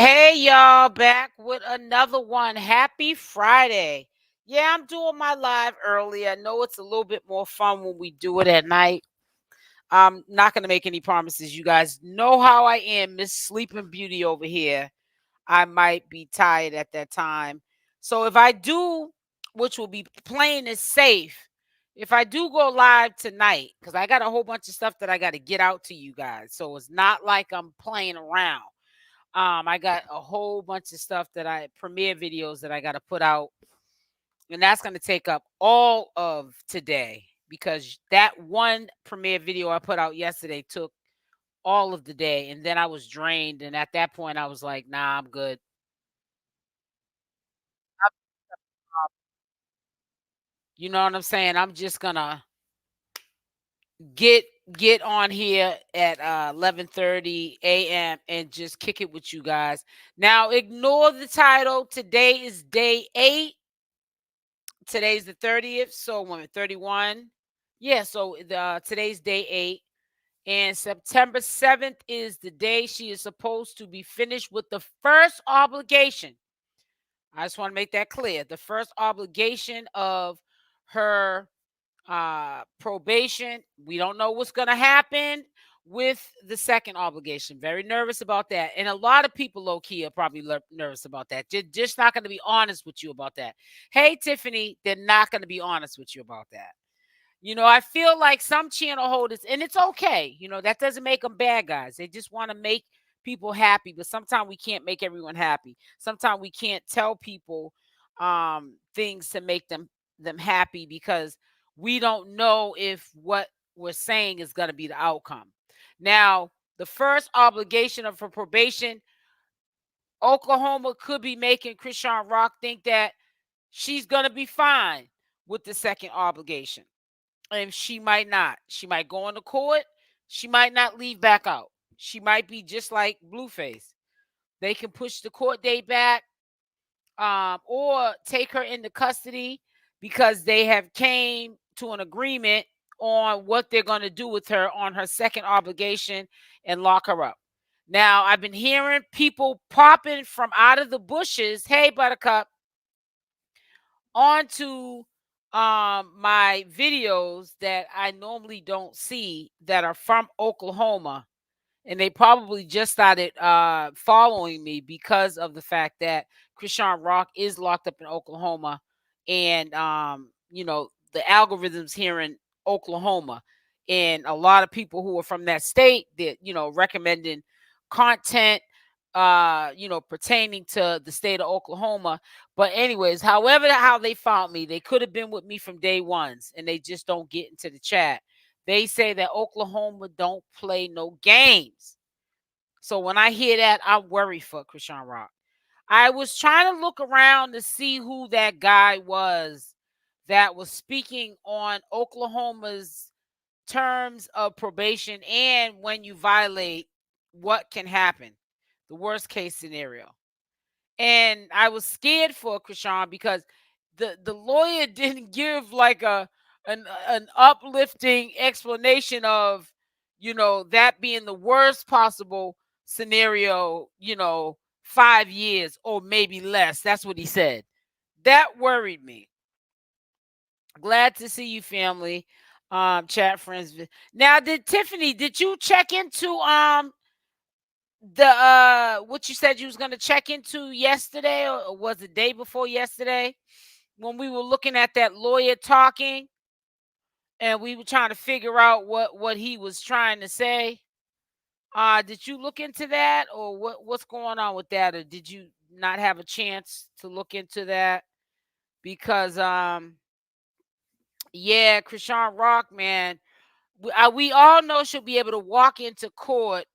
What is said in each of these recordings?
Hey y'all, back with another one. Happy Friday. Yeah, I'm doing my live early. I know it's a little bit more fun when we do it at night. I'm not going to make any promises. You guys know how I am, Miss Sleeping Beauty over here. I might be tired at that time. So if I do, which will be plain and safe, if I do go live tonight, because I got a whole bunch of stuff that I got to get out to you guys. So it's not like I'm playing around. I got a whole bunch of stuff that premiere videos that I got to put out, and that's going to take up all of today because that one premiere video I put out yesterday took all of the day, and then I was drained. And at that point, I was like, "Nah, I'm good." You know what I'm saying? I'm just gonna get get on here at 11:30 a.m. and just kick it with you guys. Now, ignore the title. Today is day 8. Today's the 30th, so 31. Yeah, so today's day 8, and September 7th is the day she is supposed to be finished with the first obligation. I just want to make that clear. The first obligation of her probation. We don't know what's going to happen with the second obligation. Very nervous about that. And a lot of people low key are probably nervous about that. Just not going to be honest with you about that. Hey, Tiffany, they're not going to be honest with you about that. I feel like some channel holders, and it's okay, that doesn't make them bad guys. They just want to make people happy, but sometimes we can't make everyone happy. Sometimes we can't tell people things to make them happy because we don't know if what we're saying is going to be the outcome. Now, the first obligation of her probation, Oklahoma could be making Chrisean Rock think that she's going to be fine with the second obligation. And she might not. She might go into court. She might not leave back out. She might be just like Blueface. They can push the court date back, or take her into custody because they have came to an agreement on what they're going to do with her on her second obligation and lock her up. Now, I've been hearing people popping from out of the bushes, hey, Buttercup, onto my videos that I normally don't see that are from Oklahoma, and they probably just started following me because of the fact that Chrisean Rock is locked up in Oklahoma, and the algorithms here in Oklahoma, and a lot of people who are from that state that recommending content pertaining to the state of Oklahoma. But anyways, however how they found me, they could have been with me from day ones, and they just don't get into the chat. They say that Oklahoma don't play no games. So when I hear that, I worry for Chrisean Rock. I was trying to look around to see who that guy was that was speaking on Oklahoma's terms of probation and when you violate, what can happen, the worst case scenario. And I was scared for Chrisean because the lawyer didn't give like an uplifting explanation of that being the worst possible scenario, 5 years or maybe less. That's what he said. That worried me. Glad to see you, family. Chat friends. Now, did you check into the what you said you was going to check into yesterday, or was it day before yesterday, when we were looking at that lawyer talking and we were trying to figure out what he was trying to say? Did you look into that, or what's going on with that, or did you not have a chance to look into that? Because yeah, Chrisean Rock, man, we all know she'll be able to walk into court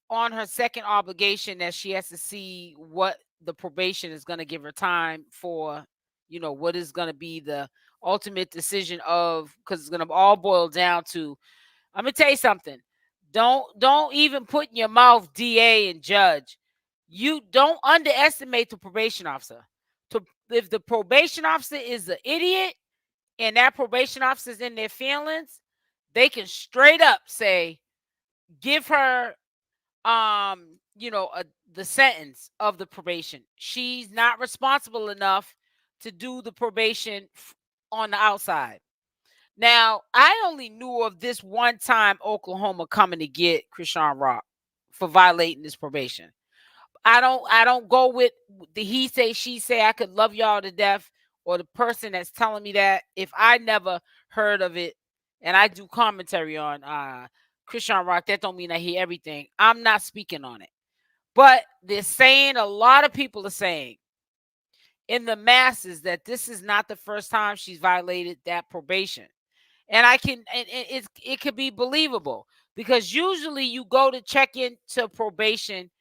on her second obligation that she has to see what the probation is going to give her time for, what is going to be the ultimate decision of, because it's going to all boil down to, I'm going to tell you something. Don't even put in your mouth DA and judge. You don't underestimate the probation officer. If the probation officer is an idiot and that probation officer's in their feelings, they can straight up say, give her you know, the sentence of the probation. She's not responsible enough to do the probation on the outside. Now, I only knew of this one time Oklahoma coming to get Chrisean Rock for violating this probation. I don't go with the he say she say I could love y'all to death, or the person that's telling me that. If I never heard of it and I do commentary on Chrisean Rock, that don't mean I hear everything. I'm not speaking on it. But they're saying, a lot of people are saying in the masses, that this is not the first time she's violated that probation. And it could be believable, because usually you go to check into probation,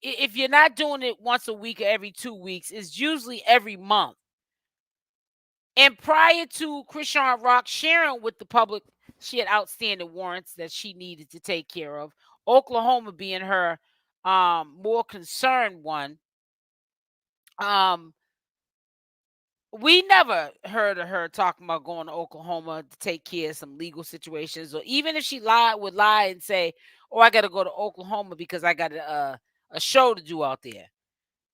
if you're not doing it once a week or every 2 weeks, it's usually every month. And prior to Chrisean Rock sharing with the public she had outstanding warrants that she needed to take care of, Oklahoma being her more concerned one, we never heard of her talking about going to Oklahoma to take care of some legal situations, or even if she would lie and say, "Oh, I got to go to Oklahoma because I got a show to do out there."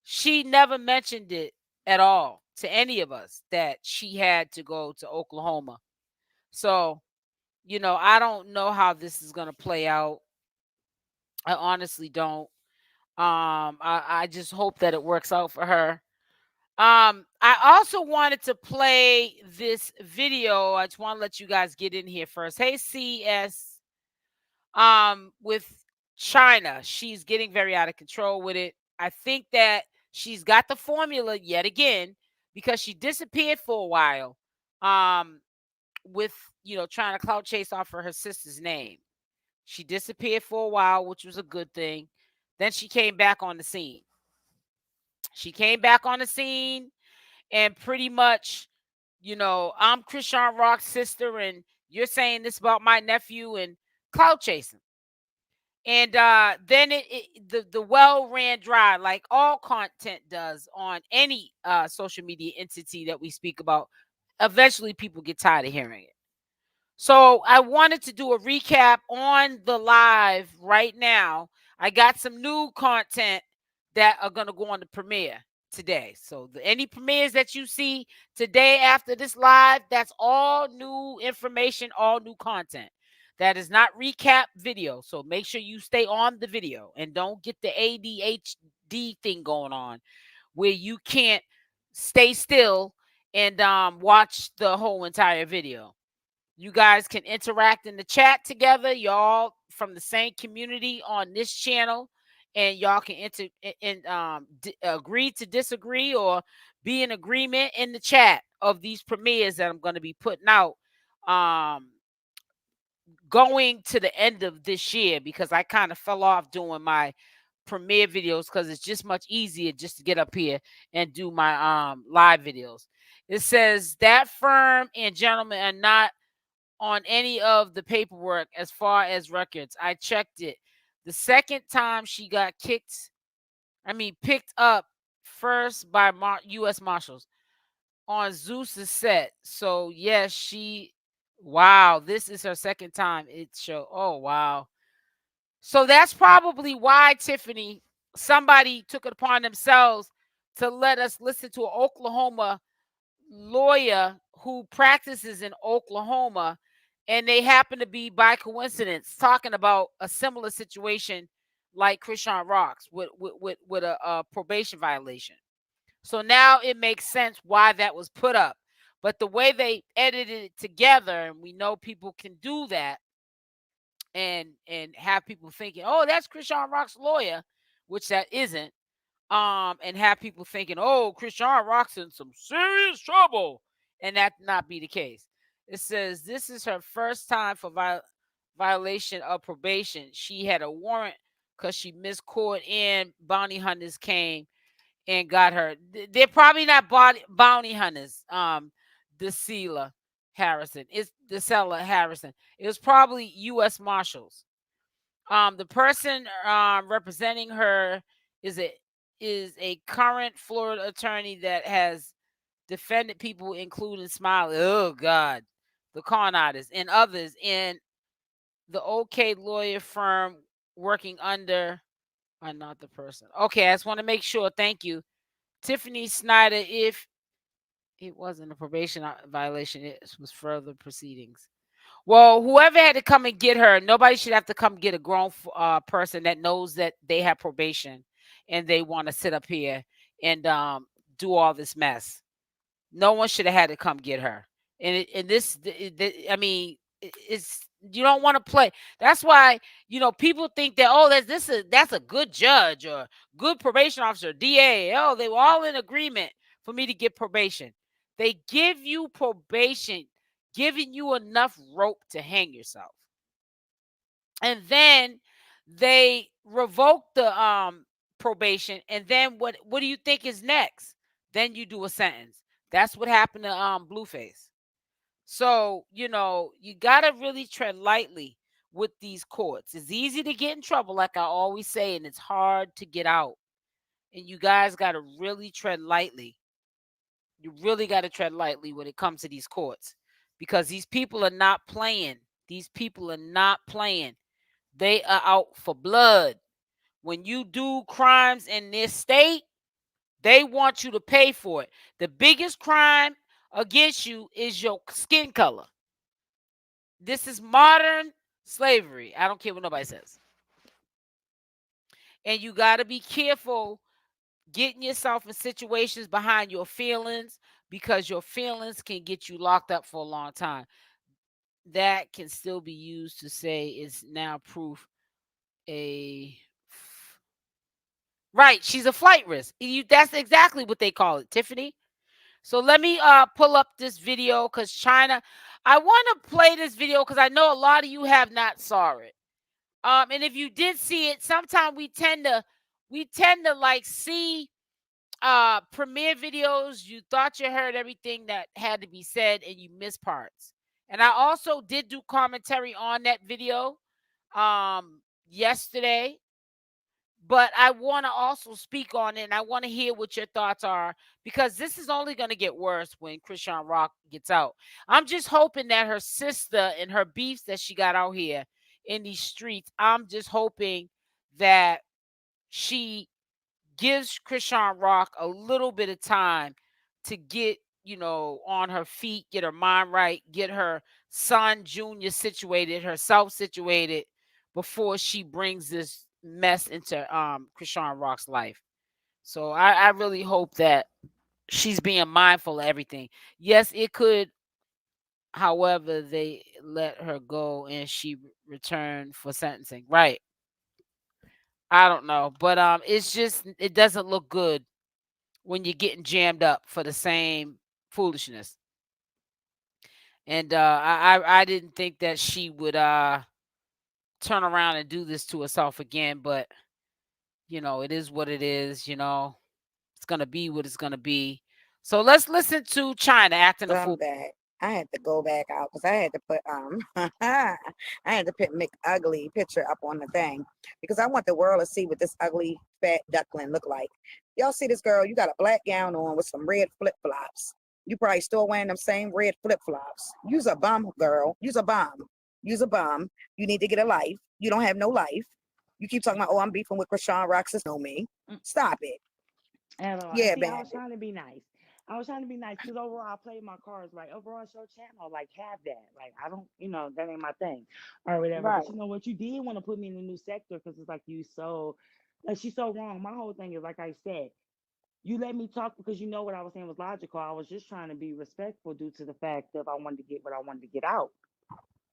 She never mentioned it at all to any of us that she had to go to Oklahoma. So, I don't know how this is going to play out. I honestly don't. I just hope that it works out for her. I also wanted to play this video. I just want to let you guys get in here first. Hey, CS, with Chyna, she's getting very out of control with it. I think that she's got the formula yet again, because she disappeared for a while, with trying to clout chase off of her sister's name. She disappeared for a while, which was a good thing. Then she came back on the scene. She came back on the scene and pretty much, I'm Chrisean Rock's sister, and you're saying this about my nephew, and clout chasing. And then the well ran dry, like all content does on any social media entity that we speak about. Eventually, people get tired of hearing it. So I wanted to do a recap on the live right now. I got some new content that are going to go on the premiere today. So any premieres that you see today after this live, that's all new information, all new content. That is not recap video. So make sure you stay on the video and don't get the ADHD thing going on where you can't stay still and watch the whole entire video. You guys can interact in the chat together. Y'all from the same community on this channel, and y'all can agree to disagree or be in agreement in the chat of these premieres that I'm going to be putting out going to the end of this year, because I kind of fell off doing my premiere videos because it's just much easier just to get up here and do my live videos. It says that firm and gentlemen are not on any of the paperwork as far as records. I checked it. The second time she got picked up first by U.S. Marshals on Zeus's set. So yes, wow, this is her second time it showed. Oh, wow. So that's probably why, Tiffany, somebody took it upon themselves to let us listen to an Oklahoma lawyer who practices in Oklahoma, and they happen to be, by coincidence, talking about a similar situation like Chrisean Rock's with a probation violation. So now it makes sense why that was put up. But the way they edited it together, and we know people can do that, and have people thinking, oh, that's Chrisean Rock's lawyer, which that isn't. And have people thinking, oh, Chrisean Rock's in some serious trouble, and that not be the case. It says this is her first time for violation of probation. She had a warrant because she missed court, and bounty hunters came and got her. They're probably not bounty hunters. 𝗪𝗪𝗧 Harrison. It's 𝗪𝗪𝗧 Harrison. It was probably U.S. Marshals. The person representing her is a current Florida attorney that has defended people, including Smiley. Oh God, the con artists and others in the OK lawyer firm working under are not the person. Okay, I just want to make sure. Thank you. Tiffany Snyder, if it wasn't a probation violation, it was further proceedings. Well, whoever had to come and get her, nobody should have to come get a grown person that knows that they have probation and they want to sit up here and do all this mess. No one should have had to come get her. And I mean, it's you don't want to play. That's why people think that that's a good judge or good probation officer, DA. Oh, they were all in agreement for me to get probation. They give you probation, giving you enough rope to hang yourself, and then they revoke the probation. And then what do you think is next? Then you do a sentence. That's what happened to Blueface. So you got to really tread lightly with these courts. It's easy to get in trouble, like I always say, and it's hard to get out. And you guys got to really tread lightly. You really got to tread lightly when it comes to these courts, because these people are not playing. These people are not playing. They are out for blood. When you do crimes in this state, they want you to pay for it. The biggest crime against you is your skin color. This is modern slavery. I don't care what nobody says. And you got to be careful getting yourself in situations behind your feelings, because your feelings can get you locked up for a long time. That can still be used to say is now proof right, she's a flight risk. That's exactly what they call it, Tiffany. So let me pull up this video, because Chyna, I want to play this video because I know a lot of you have not saw it. And if you did see it, sometimes we tend to like see premiere videos. You thought you heard everything that had to be said and you missed parts. And I also did do commentary on that video yesterday, but I want to also speak on it, and I want to hear what your thoughts are, because this is only going to get worse when Chrisean Rock gets out. I'm just hoping that her sister and her beefs that she got out here in these streets, I'm just hoping that she gives Chrisean Rock a little bit of time to get, on her feet, get her mind right, get her son Junior situated, herself situated, before she brings this mess into Chrisean Rock's life. So I really hope that she's being mindful of everything. Yes, it could, however, they let her go and she returned for sentencing. Right. I don't know. But it's just, it doesn't look good when you're getting jammed up for the same foolishness. And I didn't think that she would turn around and do this to herself again, but it is what it is. It's gonna be what it's gonna be. So let's listen to Chyna acting a fool. Back. I had to go back out because I had to put I had to put ugly picture up on the thing because I want the world to see what this ugly fat duckling look like. Y'all see this girl? You got a black gown on with some red flip flops. You probably still wearing them same red flip flops. Use a bum, girl. Use a bum. Use a bum. You need to get a life. You don't have no life. You keep talking about, oh, I'm beefing with Chrisean Rock. Know me. Stop it. Yeah, see, I was trying to be nice. I was trying to be nice because overall, I played my cards right. Overall, show channel, like, have that. Like, I don't, that ain't my thing or whatever. Right. But you know what? You did want to put me in a new sector because it's like she's so wrong. My whole thing is, like I said, you let me talk because you know what I was saying was logical. I was just trying to be respectful due to the fact that I wanted to get what I wanted to get out.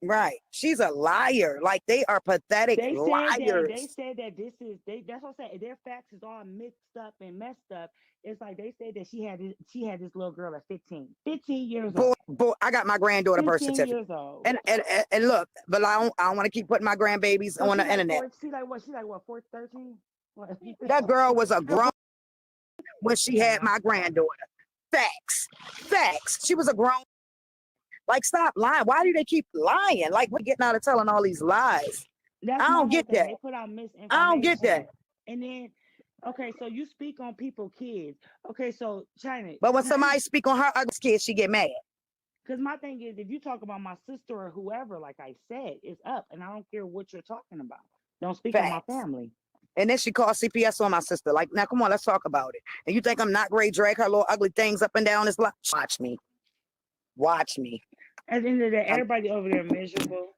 Right. She's a liar. Like, they are pathetic liars. They said that that's what I said. Their facts is all mixed up and messed up. It's like they said that she had this little girl at 15 years old. Boy, I got my granddaughter birth 15 certificate. years old. And look, but I don't want to keep putting my grandbabies So on the internet. She's like what? She's like what? 13? That girl was a grown when she had my granddaughter. Facts. She was a grown. Like, stop lying. Why do they keep lying? Like, we're getting out of telling all these lies. That's I don't get that. They put out misinformation. I don't get that. And then, okay, so you speak on people's kids. Okay, so Chyna. But when somebody speak on her ugly kids, she get mad. Because my thing is, if you talk about my sister or whoever, like I said, it's up. And I don't care what you're talking about. Don't speak on my family. And then she called CPS on my sister. Like, now come on, let's talk about it. And you think I'm not great? Drag her little ugly things up and down this block. Watch me. Watch me. At the end of the day, everybody over there miserable.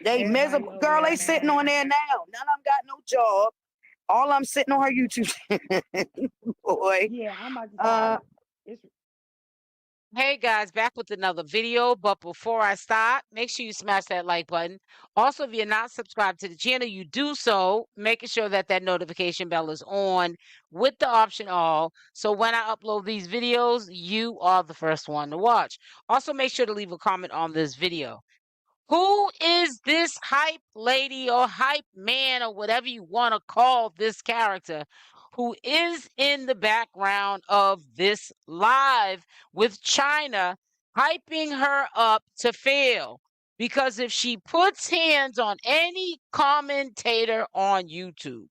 They Everybody miserable. over Girl, there they sitting mad. on there now. None of them got no job. All I'm sitting on her YouTube. Boy. Yeah, I'm about to say it's Hey guys, back with another video. But before I start, make sure you smash that like button. Also, if you're not subscribed to the channel, you do so, making sure that that notification bell is on with the option all. So when I upload these videos, you are the first one to watch. Also, make sure to leave a comment on this video. Who is this hype lady or hype man or whatever you want to call this character who is in the background of this live with Chyna, hyping her up to fail? Because if she puts hands on any commentator on YouTube,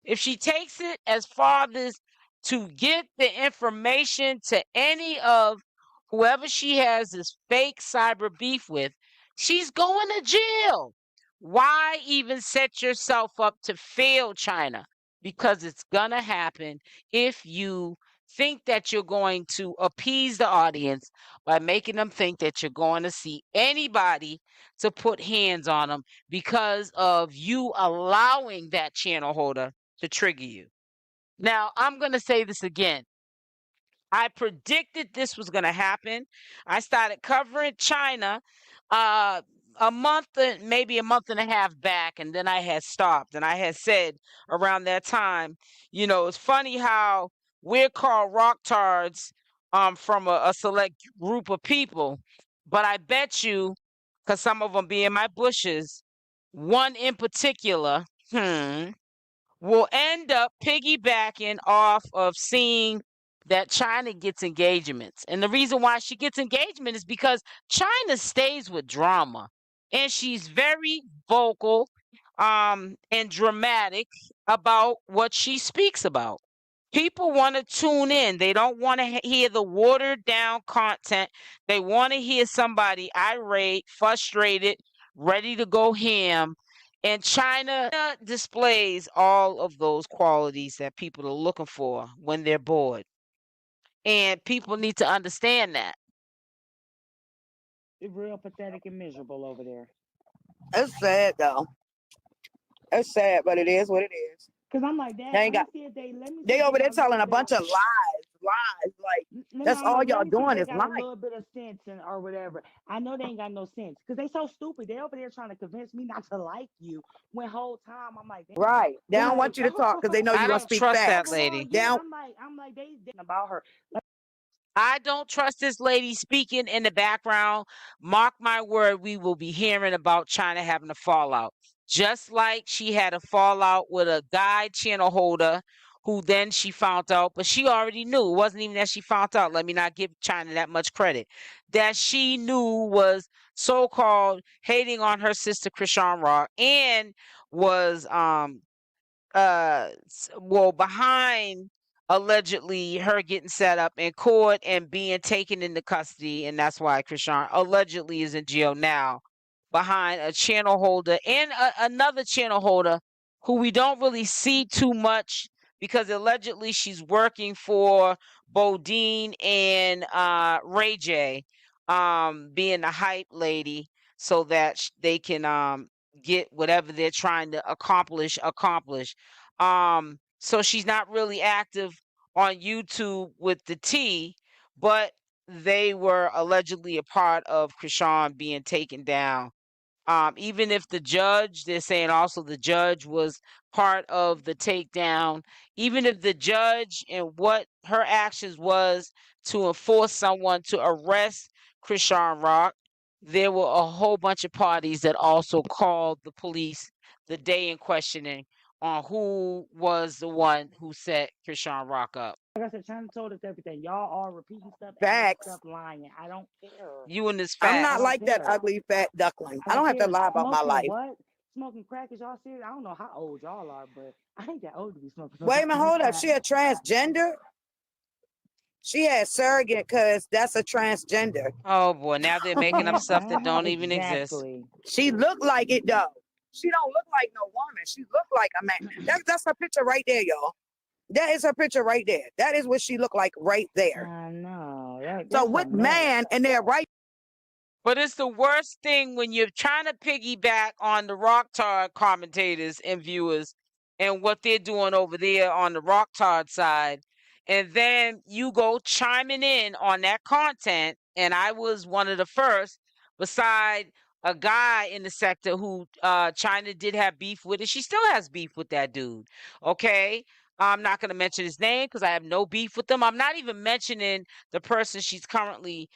if she takes it as far as to get the information to any of whoever she has this fake cyber beef with, she's going to jail. Why even set yourself up to fail, Chyna? Because it's going to happen if you think that you're going to appease the audience by making them think that you're going to see anybody to put hands on them because of you allowing that channel holder to trigger you. Now, I'm going to say this again. I predicted this was going to happen. I started covering Chyna a month, maybe a month and a half back, and then I had stopped. And I had said around that time, you know, it's funny how we're called rock tards from a select group of people, but I bet you, because some of them be in my bushes, one in particular, will end up piggybacking off of seeing that Chyna gets engagements. And the reason why she gets engagement is because Chyna stays with drama. And she's very vocal and dramatic about what she speaks about. People want to tune in. They don't want to hear the watered down content. They want to hear somebody irate, frustrated, ready to go ham. And Chyna displays all of those qualities that people are looking for when they're bored. And people need to understand that. real pathetic and miserable over there. It's sad, though. It's sad, but it is what it is. Cause I'm like, Dad, They ain't got. They over there telling a bunch of lies. Like, that's all y'all doing is got lying. a little bit of sense or whatever. I know they ain't got no sense because they so stupid. They over there trying to convince me not to like you. When whole time I'm like, right? They don't want you to talk because they know I you're gonna don't speak trust facts. that lady. Yeah, I'm like they about her. I don't trust this lady speaking in the background. Mark my word, we will be hearing about Chyna having a fallout. Just like she had a fallout with a guy channel holder who then she found out, but she already knew. It wasn't even that she found out. Let me not give Chyna that much credit. That she knew was so-called hating on her sister Chrisean Rock and was behind allegedly her getting set up in court and being taken into custody, and that's why Chrisean allegedly is in jail now behind a channel holder and another channel holder who we don't really see too much because allegedly she's working for Bodine and Ray J, being the hype lady so that they can get whatever they're trying to accomplish. So she's not really active on YouTube with the T, but they were allegedly a part of Chrisean being taken down. Even if the judge, they're saying also the judge was part of the takedown. Even if the judge and what her actions was to enforce someone to arrest Chrisean Rock, there were a whole bunch of parties that also called the police the day in questioning on who was the one who set Chrisean Rock up. Like I said, Chyna told us everything. Y'all all repeating stuff, Facts. stuff lying. I don't care. You and this I'm fact. not like that ugly fat duckling. I don't have to lie about my life. What? Smoking crack? Is y'all serious? I don't know how old y'all are, but I ain't that old to be smoking. Wait a minute, hold up. She a transgender? She had surrogate because that's a transgender. Oh boy, now they're making up stuff that don't even exist. She looked like it though. She don't look like no woman. She look like a man. That's her picture right there, y'all. That is her picture right there. That is what she looked like right there. I know. So what man in their right? But it's the worst thing when you're trying to piggyback on the 𝗪𝗪𝗪 commentators and viewers and what they're doing over there on the 𝗪𝗪𝗪 side. And then you go chiming in on that content. And I was one of the first, beside a guy in the sector who Chyna did have beef with, and she still has beef with that dude. Okay. I'm not going to mention his name because I have no beef with them. I'm not even mentioning the person she's currently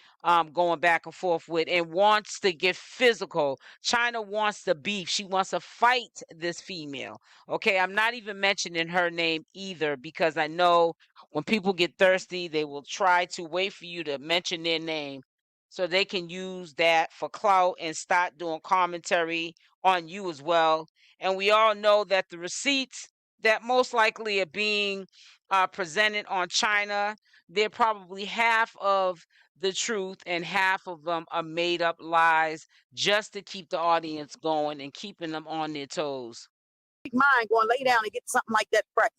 going back and forth with and wants to get physical. Chyna wants the beef. She wants to fight this female. Okay, I'm not even mentioning her name either because I know when people get thirsty, they will try to wait for you to mention their name so they can use that for clout and start doing commentary on you as well. And we all know that the receipts that most likely are being presented on Chyna, they're probably half of the truth and half of them are made up lies just to keep the audience going and keeping them on their toes. Mind going lay down and get something like that pregnant.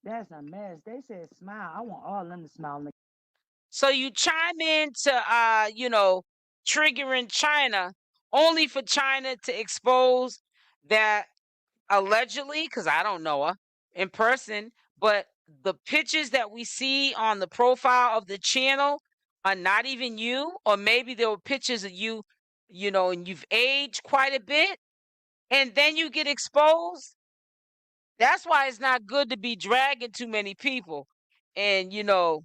That's a mess. They said smile. I want all of them to smile. So you chime in to triggering Chyna only for Chyna to expose that allegedly, because I don't know her in person, but the pictures that we see on the profile of the channel are not even you, or maybe there were pictures of you, and you've aged quite a bit, and then you get exposed. That's why it's not good to be dragging too many people, and you're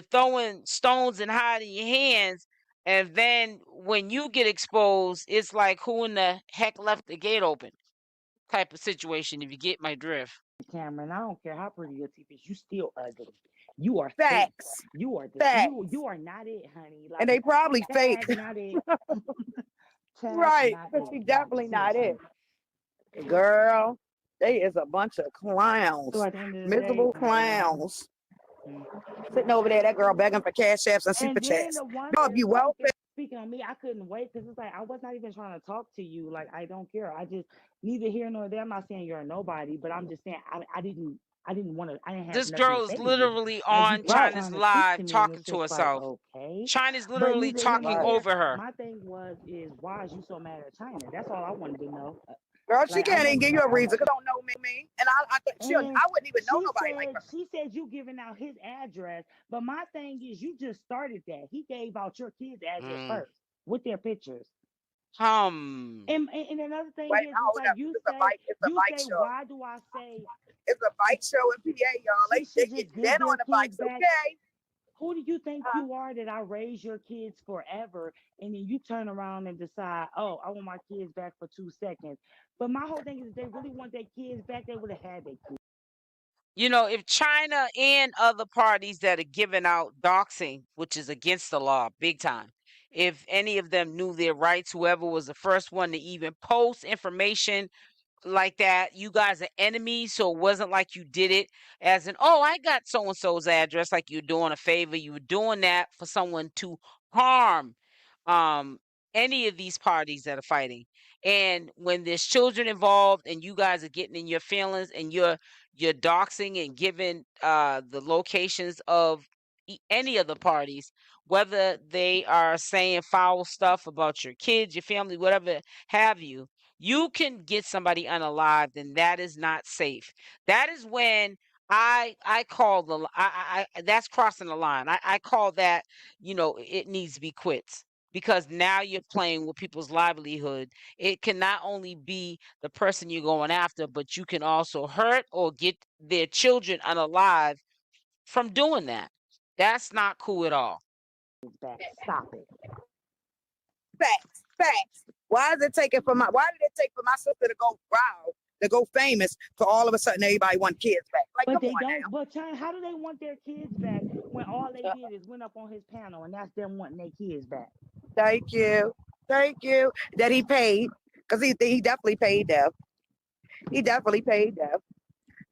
throwing stones and hiding your hands, and then when you get exposed, it's like who in the heck left the gate open type of situation, if you get my drift. Cameron, I don't care how pretty your teeth is, you still ugly. You are facts. Fake. You are you are not it, honey. Like, and they probably fake. Not it. Right, but she definitely not it. Girl, they is a bunch of clowns, so miserable clowns. Sitting over there, that girl begging for cash apps and super chats. You well. Speaking on me, I couldn't wait because it's like I was not even trying to talk to you. Like I don't care. I just neither here nor there. I'm not saying you're a nobody, but I'm just saying I didn't want to. I didn't have. This girl is literally on Chyna's live talking to herself. Like, okay. Chyna's literally talking over her. My thing is why is you so mad at Chyna? That's all I wanted to know. Girl, she can't even give you a reason. Cause don't know me, and I wouldn't even know nobody like her. She said you giving out his address, but my thing is you just started that. He gave out your kid's address first with their pictures. And another thing is, like you say, why do I say it's a bike show in PA, y'all? They get dead on the bikes, okay? Who do you think you are that I raise your kids forever and then you turn around and decide, oh, I want my kids back for 2 seconds? But my whole thing is if they really want their kids back, they would have had their kids. If Chyna and other parties that are giving out doxing, which is against the law, big time, if any of them knew their rights, whoever was the first one to even post information like that, you guys are enemies, so it wasn't like you did it as an, oh, I got so-and-so's address, like you're doing a favor. You were doing that for someone to harm any of these parties that are fighting. And when there's children involved and you guys are getting in your feelings and you're doxing and giving the locations of any of the parties, whether they are saying foul stuff about your kids, your family, whatever have you, you can get somebody unalived, and that is not safe. That is when I call that's crossing the line. I call that, it needs to be quits, because now you're playing with people's livelihood. It can not only be the person you're going after, but you can also hurt or get their children unalive from doing that. That's not cool at all. Stop it. Facts. Why did it take for my sister to go wild, to go famous, for all of a sudden everybody want kids back? Like, but they don't. But Chyna, how do they want their kids back when all they did is went up on his panel and that's them wanting their kids back? Thank you. That he paid, because he definitely paid them. He definitely paid them.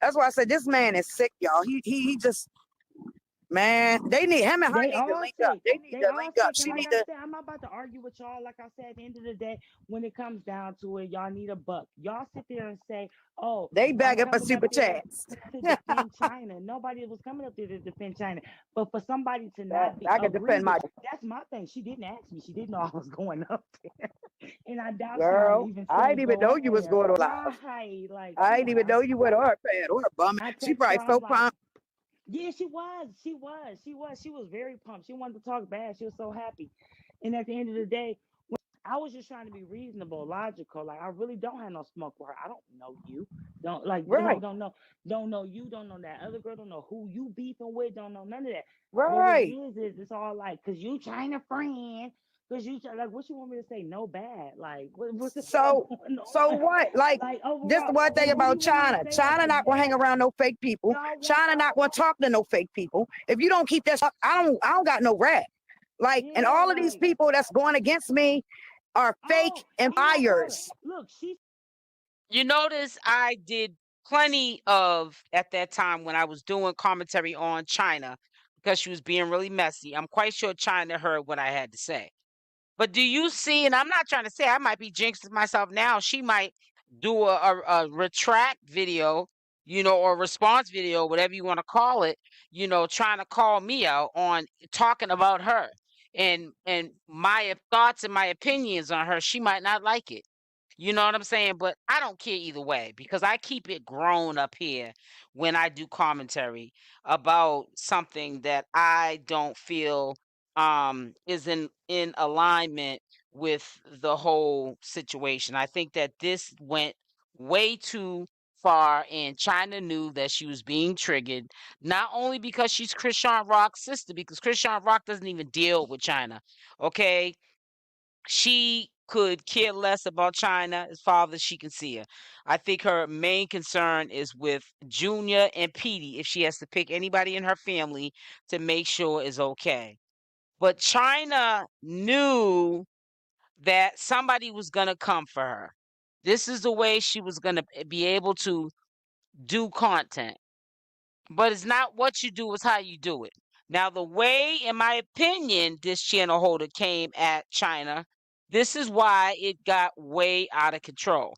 That's why I said this man is sick, y'all. He just Man, they need him and her They need to all link up. sick. They need They to all link up. sick. And She like need I to. said, I'm not about to argue with y'all. Like I said, at the end of the day, when it comes down to it, y'all need a buck. Y'all sit there and say, "Oh, They I'm begging for coming up super there chats. to defend China." Nobody was coming up there to defend China. But for somebody to That not be I can agree defend with, my that's my thing. She didn't ask me. She didn't know I was going up there. And I doubt she would have girl. even I said didn't even go know up you was there. going to live. Right. Like, I come didn't on even now. know you went on her pad or her bum. I She text her, probably I was so like, pumped. yeah, she was. She was. She was. She was very pumped. She wanted to talk bad. She was so happy. And at the end of the day, I was just trying to be reasonable, logical. Like I really don't have no smoke with her. I don't know you. Don't like Right, don't know you, don't know that other girl, don't know who you beefing with, don't know none of that. But what it right. is it's all like cause you China friend, cause you like what you want me to say? No bad. Like what's the fuck So, going so on? what? Like, Like this the overall, one thing like what do about you want me to China. say though? China Like not gonna hang yes, around no fake people. y'all want China not gonna talk to no fake people. If you don't keep this up, I don't got no rap. Like, and yeah, all of these like people that's going against me are fake oh, in my order. empires. Look, she You notice I did plenty of at that time when I was doing commentary on China because she was being really messy. I'm quite sure China heard what I had to say. But do you see, and I'm not trying to say I might be jinxing myself now. She might do a retract video, or response video, whatever you want to call it, trying to call me out on talking about her and my thoughts and my opinions on her. She might not like it. You know what I'm saying? But I don't care either way because I keep it grown up here when I do commentary about something that I don't feel is in alignment with the whole situation. I think that this went way too far and China knew that she was being triggered, not only because she's Chrisean Rock's sister, because Chrisean Rock doesn't even deal with China. Okay, she could care less about China as far as she can see her. I think her main concern is with Junior and Petey if she has to pick anybody in her family to make sure is okay. But China knew that somebody was going to come for her. This is the way she was going to be able to do content. But it's not what you do, it's how you do it. Now, the way, in my opinion, this channel holder came at China, this is why it got way out of control.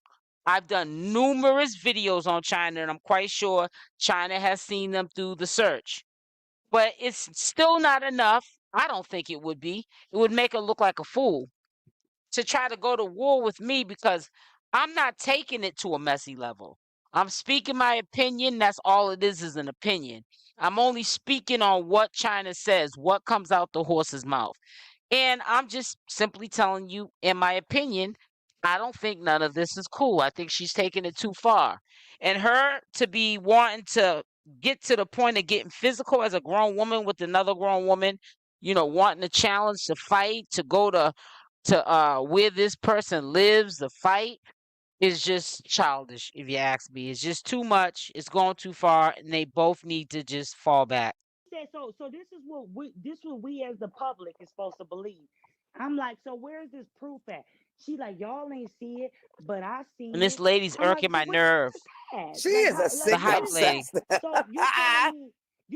I've done numerous videos on China, and I'm quite sure China has seen them through the search. But it's still not enough. I don't think it would be. It would make her look like a fool to try to go to war with me because I'm not taking it to a messy level. I'm speaking my opinion. That's all it is an opinion. I'm only speaking on what China says, what comes out the horse's mouth. And I'm just simply telling you, in my opinion, I don't think none of this is cool. I think she's taking it too far. And her to be wanting to get to the point of getting physical as a grown woman with another grown woman, wanting a challenge to fight, to go to where this person lives, the fight is just childish, if you ask me. It's just too much. It's gone too far, and they both need to just fall back. said so this what we as the public is supposed to believe. I'm like, so where's this proof at? She like, y'all ain't see it, but I And seen this it. lady's I'm like, irking so my where's nerve. this at? She Like is a how The like sick what hype is it? lady. obsessed. So you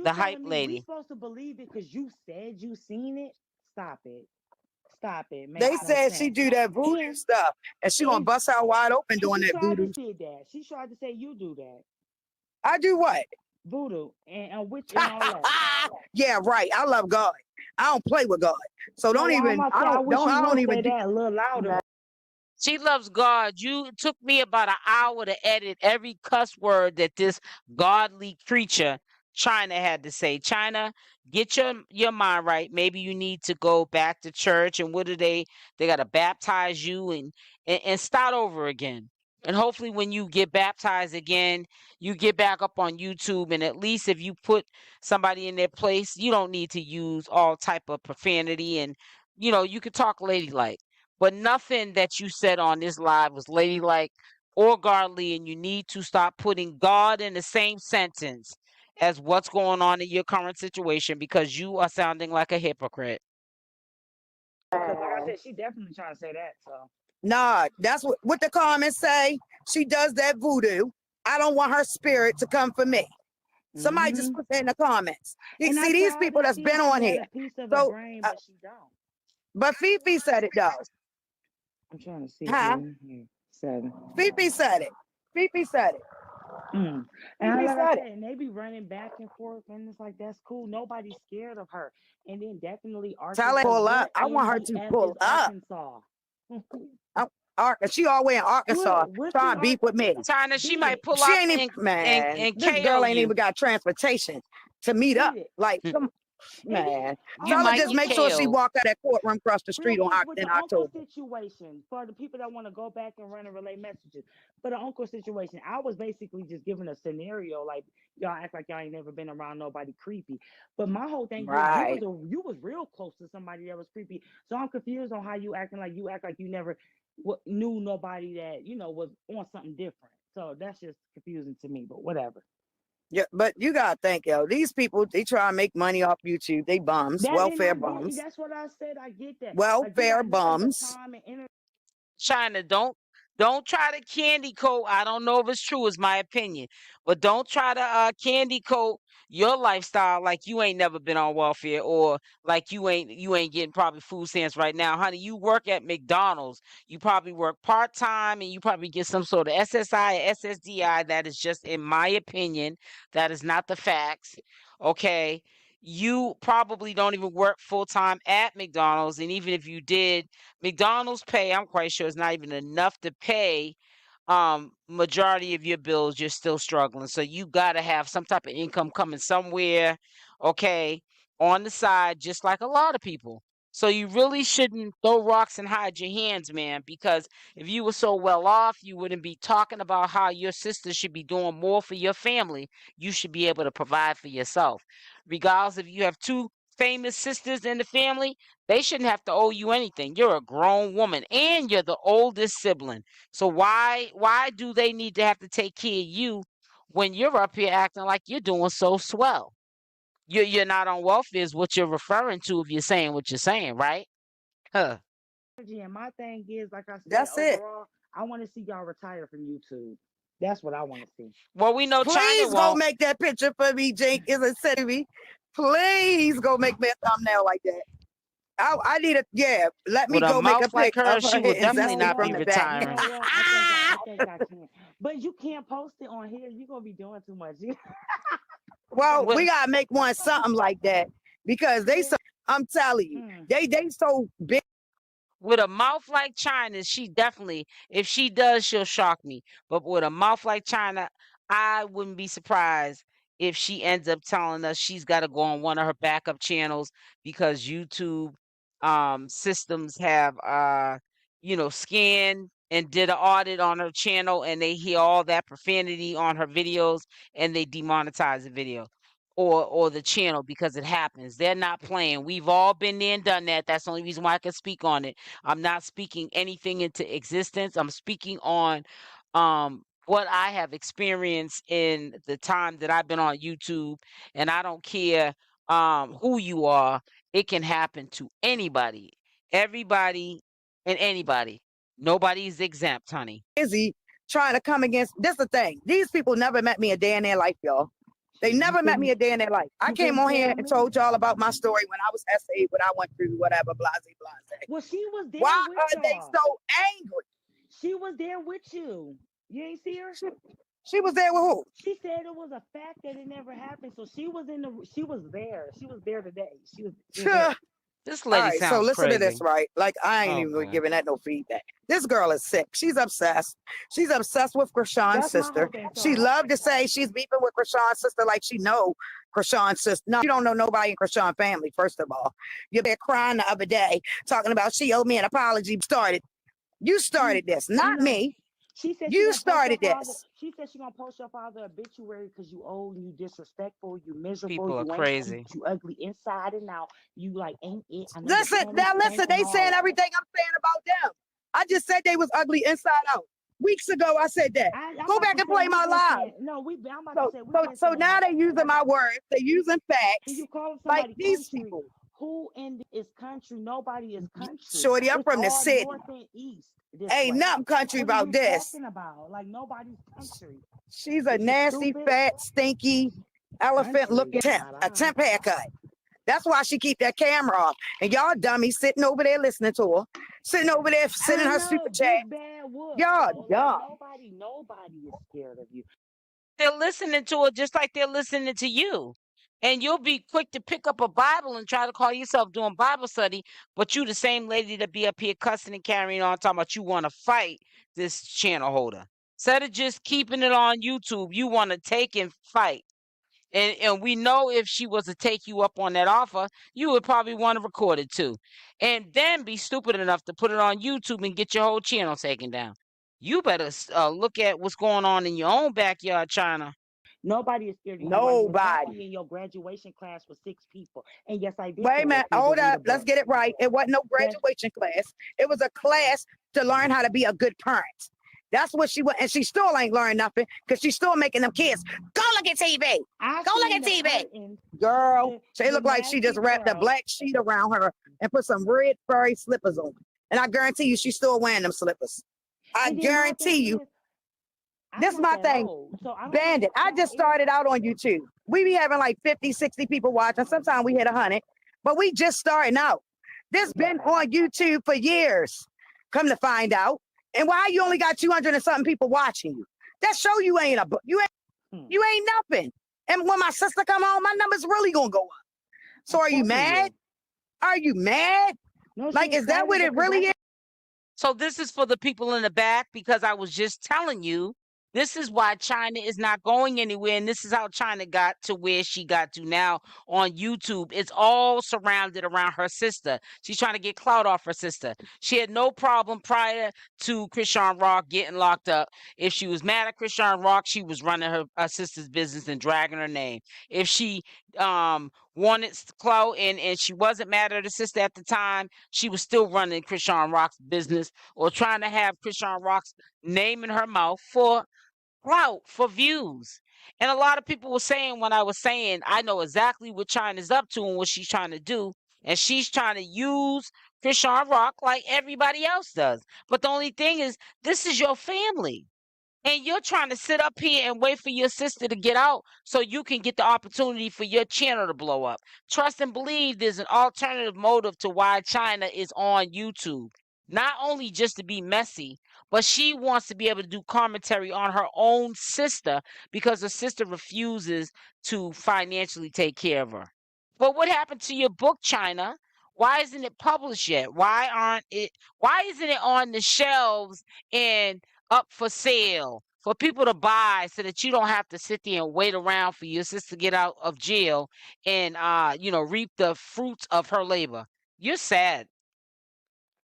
The hype telling me we lady. supposed to believe it because you said you seen it? Stop it. Stop it. They Makes no said she sense. do that voodoo And stuff, and she gonna and bust out wide open and doing she that tried to voodoo. say that. She tried to say you do that. I do what? Voodoo and witch and all that. Yeah, right. I love God. I don't play with God. So Oh, don't well, I'm even. about to say I wish you I don't would even say do. that a little louder. She loves God. It took me about an hour to edit every cuss word that this godly creature China had to say. China, get your mind right. Maybe you need to go back to church. And what do they got to baptize you and start over again. And hopefully when you get baptized again, you get back up on YouTube. And at least if you put somebody in their place, you don't need to use all type of profanity. And, you could talk ladylike. But nothing that you said on this live was ladylike or godly, and you need to stop putting God in the same sentence as what's going on in your current situation because you are sounding like a hypocrite. Because like I said, she definitely trying to say that. So Nah, that's what the comments say. She does that voodoo. I don't want her spirit to come for me. Somebody just Mm-hmm. put that in the comments. You And I see these tried people to that's see been if on she had here. a piece of a So, brain, but she don't. but Fifi said it though. I'm trying to see it Huh? here. 7. Fifi said it. Fifi said it. And Fifi like I said said, it. and they be running back and forth, and it's like that's cool. Nobody's scared of her. And then definitely Tell her Arkansas. pull up. What I in want her the to F pull is up. Arkansas? She all way in Arkansas What's trying in to beef with me. Chyna, she might Bitch? pull She up ain't even, and man. and This KO girl ain't you. even got transportation to meet up. Hit it. Like, Hmm. come, And then man. You Tell her might just get make sure she KO. walk out that courtroom across the real street on quick with in the uncle October. situation for the people that want to go back and run and relay messages. For the uncle situation, I was basically just giving a scenario like y'all act like y'all ain't never been around nobody creepy. But my whole thing is Right. you was real close to somebody that was creepy. So I'm confused on how you acting like you act like you never knew nobody that was on something different. So that's just confusing to me. But whatever. Yeah, but you gotta think, yo, these people, they try to make money off YouTube. They bums, That and welfare I get bums, that's what I said. I get that. Like you welfare got nothing but bums. time and energy. Chyna, don't try to candy coat. I don't know if it's true, is my opinion. But don't try to candy coat your lifestyle like you ain't never been on welfare or like you ain't getting probably food stamps right now. Honey, you work at McDonald's. You probably work part-time and you probably get some sort of SSI or SSDI. That is just in my opinion. That is not the facts. Okay. You probably don't even work full-time at McDonald's. And even if you did, McDonald's pay, I'm quite sure, is not even enough to pay majority of your bills. You're still struggling. So you got to have some type of income coming somewhere, okay, on the side, just like a lot of people. So you really shouldn't throw rocks and hide your hands, man, because if you were so well off, you wouldn't be talking about how your sister should be doing more for your family. You should be able to provide for yourself. Regardless if you have two famous sisters in the family, they shouldn't have to owe you anything. You're a grown woman and you're the oldest sibling. So why do they need to have to take care of you when you're up here acting like you're doing so swell? You're not on welfare is what you're referring to if you're saying what you're saying, right? Huh. And my thing is, like I said, That's it. overall, I want to see y'all retire from YouTube. That's what I want to see. Well, we know Chyna Please go won't. make that picture for me, Jake. Is it said to me? Please go make me a thumbnail like that. I need a Let me With a go make a mouth like pic of hers, her she will hitting You know definitely Zesty not from be what? the back. You know retiring. what? I think I can. But you can't post it on here. You're gonna be doing too much. Well, With we gotta make one something like that because they Yeah. so. I'm telling you, Mm. they so big. with a mouth like China's, she definitely, if she does, she'll shock me. But with a mouth like China, I wouldn't be surprised if she ends up telling us she's got to go on one of her backup channels because YouTube systems have scanned and did an audit on her channel and they hear all that profanity on her videos and they demonetize the video or the channel because it happens. They're not playing. We've all been there and done that. That's the only reason why I can speak on it. I'm not speaking anything into existence. I'm speaking on what I have experienced in the time that I've been on YouTube, and I don't care who you are. It can happen to anybody, everybody, and anybody. Nobody's exempt, honey. Busy trying to come against. This the thing. These people never met me a day in their life, y'all. They Shit, never met me a day in their life. I you came couldn't on here tell and me. told y'all about my story when I was SA, what I went through, whatever, blase, blase. Well, she was there Why with are they y'all. so angry? She was there with you. You ain't see her? She was there with who? She said it was a fact that it never happened. So she was she was there. She was there today. She was there. This All lady right, so sounds listen to this, crazy. right? Like, I ain't Oh, even boy. giving that no feedback. This girl is sick. She's obsessed. She's obsessed with Chrisean's That's my sister. whole thing. So She loved to say she's beefing with Chrisean's sister like she know Chrisean's sister. No, you don't know nobody in Chrisean family, first of all. You're there crying the other day, talking about she owed me an apology. You started this, not me. she said she You gonna post your started father. this. She said she gonna post your father obituary because you old, you disrespectful, you miserable, People are you ain't crazy. cute, you ugly inside and out. You like ain't it? I know your Listen, panties now stank listen, and they all saying that. everything I'm saying about them. I just said they was ugly inside out. Weeks ago, I said that. I'm Go about back to and say play we've my been live. saying no. I'm about So, to say we've so, been so saying now that. they're using my words. They're using And facts. you call Like somebody these country. people. Who in is country? Nobody is country. Shorty, I'm It's from the all city. north and east this Ain't way. nothing country What are about you this. talking about? Like nobody's country. She's a Is you nasty, stupid? fat, stinky, elephant looking temp, a temp haircut. That's why she keep that camera off. And y'all dummies sitting over there listening to her, sitting over there sending her super chat. Y'all dumb. Nobody is scared of you. They're listening to her just like they're listening to you. And you'll be quick to pick up a Bible and try to call yourself doing Bible study, but you the same lady that be up here cussing and carrying on, talking about you want to fight this channel holder. Instead of just keeping it on YouTube, you want to take and fight. And we know if she was to take you up on that offer, you would probably want to record it too. And then be stupid enough to put it on YouTube and get your whole channel taken down. You better look at what's going on in your own backyard, Chyna. Nobody is scared of you. Nobody. In your graduation class was 6 people. And yes, I did. Wait a minute. Hold up. Let's get it right. It wasn't no graduation class. It was a class to learn how to be a good parent. That's what she went, and she still ain't learned nothing because she's still making them kids go look at TV. Go look at TV. Girl, she looked like she just wrapped a black sheet around her and put some red furry slippers on. And I guarantee you, she's still wearing them slippers. I guarantee you. This is my thing. Bandit. I just started out on YouTube. We be having like 50, 60 people watching. Sometimes we hit 100, but we just starting out. This been on YouTube for years. Come to find out. And why you only got 200 and something people watching you? That show you ain't nothing. And when my sister come home, my number's really gonna go up. So are you mad? Are you mad? No, like, is that what it really is? So this is for the people in the back, because I was just telling you, this is why Chyna is not going anywhere. And this is how Chyna got to where she got to now on YouTube. It's all surrounded around her sister. She's trying to get clout off her sister. She had no problem prior to Chrisean Rock getting locked up. If she was mad at Chrisean Rock, she was running her sister's business and dragging her name. If she wanted clout and she wasn't mad at her sister at the time, she was still running Chrisean Rock's business or trying to have Chrisean Rock's name in her mouth for clout, for views. And a lot of people were saying, when I was saying, I know exactly what Chyna's up to and what she's trying to do, and she's trying to use Chrisean Rock like everybody else does. But the only thing is, this is your family. And you're trying to sit up here and wait for your sister to get out so you can get the opportunity for your channel to blow up. Trust and believe there's an alternative motive to why Chyna is on YouTube. Not only just to be messy, but she wants to be able to do commentary on her own sister because her sister refuses to financially take care of her. But what happened to your book, Chyna? Why isn't it published yet? Why isn't it on the shelves and up for sale for people to buy so that you don't have to sit there and wait around for your sister to get out of jail and reap the fruits of her labor? You're sad.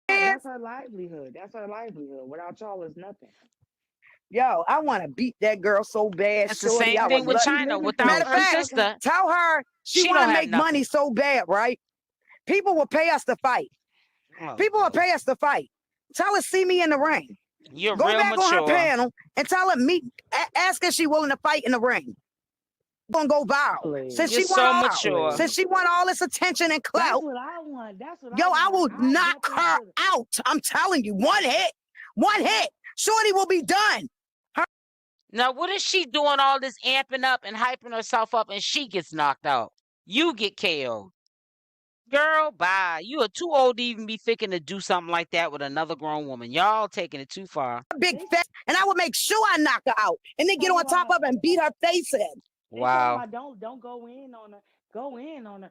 That's her livelihood. Without y'all, is nothing. Yo, I want to beat that girl so bad. It's the same thing with Chyna. Without her sister, tell her she want to make money so bad, right? People will pay us to fight. People will pay us to fight. Tell her, see me in the ring. You're Go real back mature. on her panel and tell her, ask her she willing to fight in the ring. Gonna go viral. Since You're she want all this attention and clout. That's what I want. I will knock her out. I'm telling you, one hit. Shorty will be done. Now, what is she doing all this amping up and hyping herself up and she gets knocked out? You get KO'd. Girl, bye. You are too old to even be thinking to do something like that with another grown woman. Y'all taking it too far. Big fat, and I will make sure I knock her out and then get on top of her and beat her face in. Wow. Don't go in on her. Go in on her.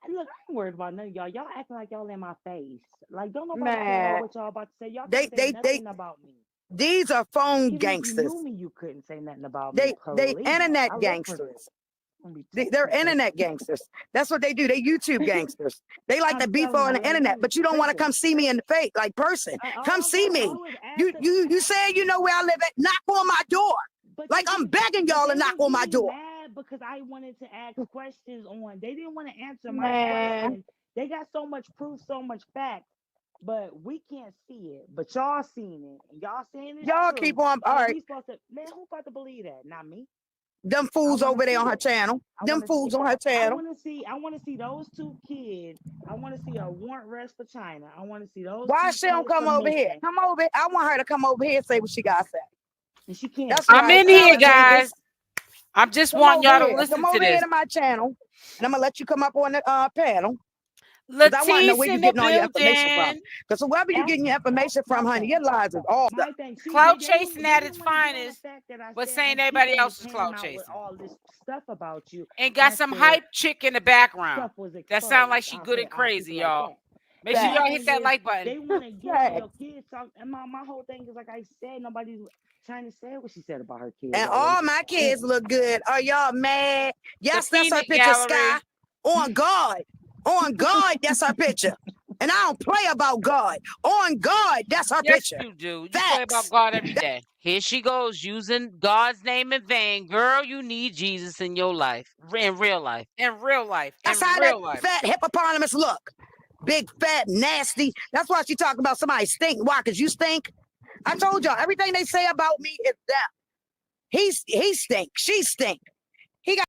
Look, I ain't worried about none of y'all. Y'all acting like y'all in my face. Like, don't nobody care what y'all about to say. Y'all can't say nothing about me. These are phone gangsters. You knew me, you couldn't say nothing about me. They internet gangsters. They're internet gangsters. That's what they do. They YouTube gangsters. They like to beef on the internet, but you don't want to come see me in the face, like person. Come see me. You say you know where I live at. Knock on my door. Like I'm begging y'all to knock on my door. Because I wanted to ask questions on. They didn't want to answer my questions. They got so much proof, so much fact, but we can't see it. But y'all seen it. And y'all saying it. Y'all keep on. All right. Man, who about to believe that? Not me. Them fools over there on her channel. Them fools on her channel. I want to see those 2 kids. I want to see a warrant rest for Chyna. I want to see those. Why she don't come over here? Come over. I want her to come over here and say what she got to say. And she can't. I'm in here, guys. I'm just Come wanting over y'all to here. listen Come to over here this. to my channel, and I'm gonna let you come up on the panel. Because I want to know where Latisse you in the getting all your information from. building. Because whoever you That's getting your information from, my honey, thing. your lies is all stuff. My thing. See, Clout they chasing at its didn't want to get on the finest, fact that I but said, saying and everybody people else is came clout out with chasing. all this stuff about you. And got I some said hype chick in the background stuff was that sound like exposed. she I'll good put and it. I'll keep crazy, it like y'all. that. Make But sure my y'all Facts. hit thing that is, like button. they want to get on Facts. your kids. Talk, and my whole thing is like I said, nobody's trying to say what she said about her kids And already. all my kids look good. Are y'all mad? The Yes, that's her peanut picture, Sky. gallery. On God. On God, that's her picture. And I don't play about God. On God, that's her Yes, picture. you do. You play about Facts. God every day. Here she goes using God's name in vain. Girl, you need Jesus in your life. In real life. In real life. In That's how that real life. fat hippopotamus look. Big, fat, nasty. That's why she talking about somebody stink. Why? Because you stink? I told y'all, everything they say about me is them. He stink. She stink. He got,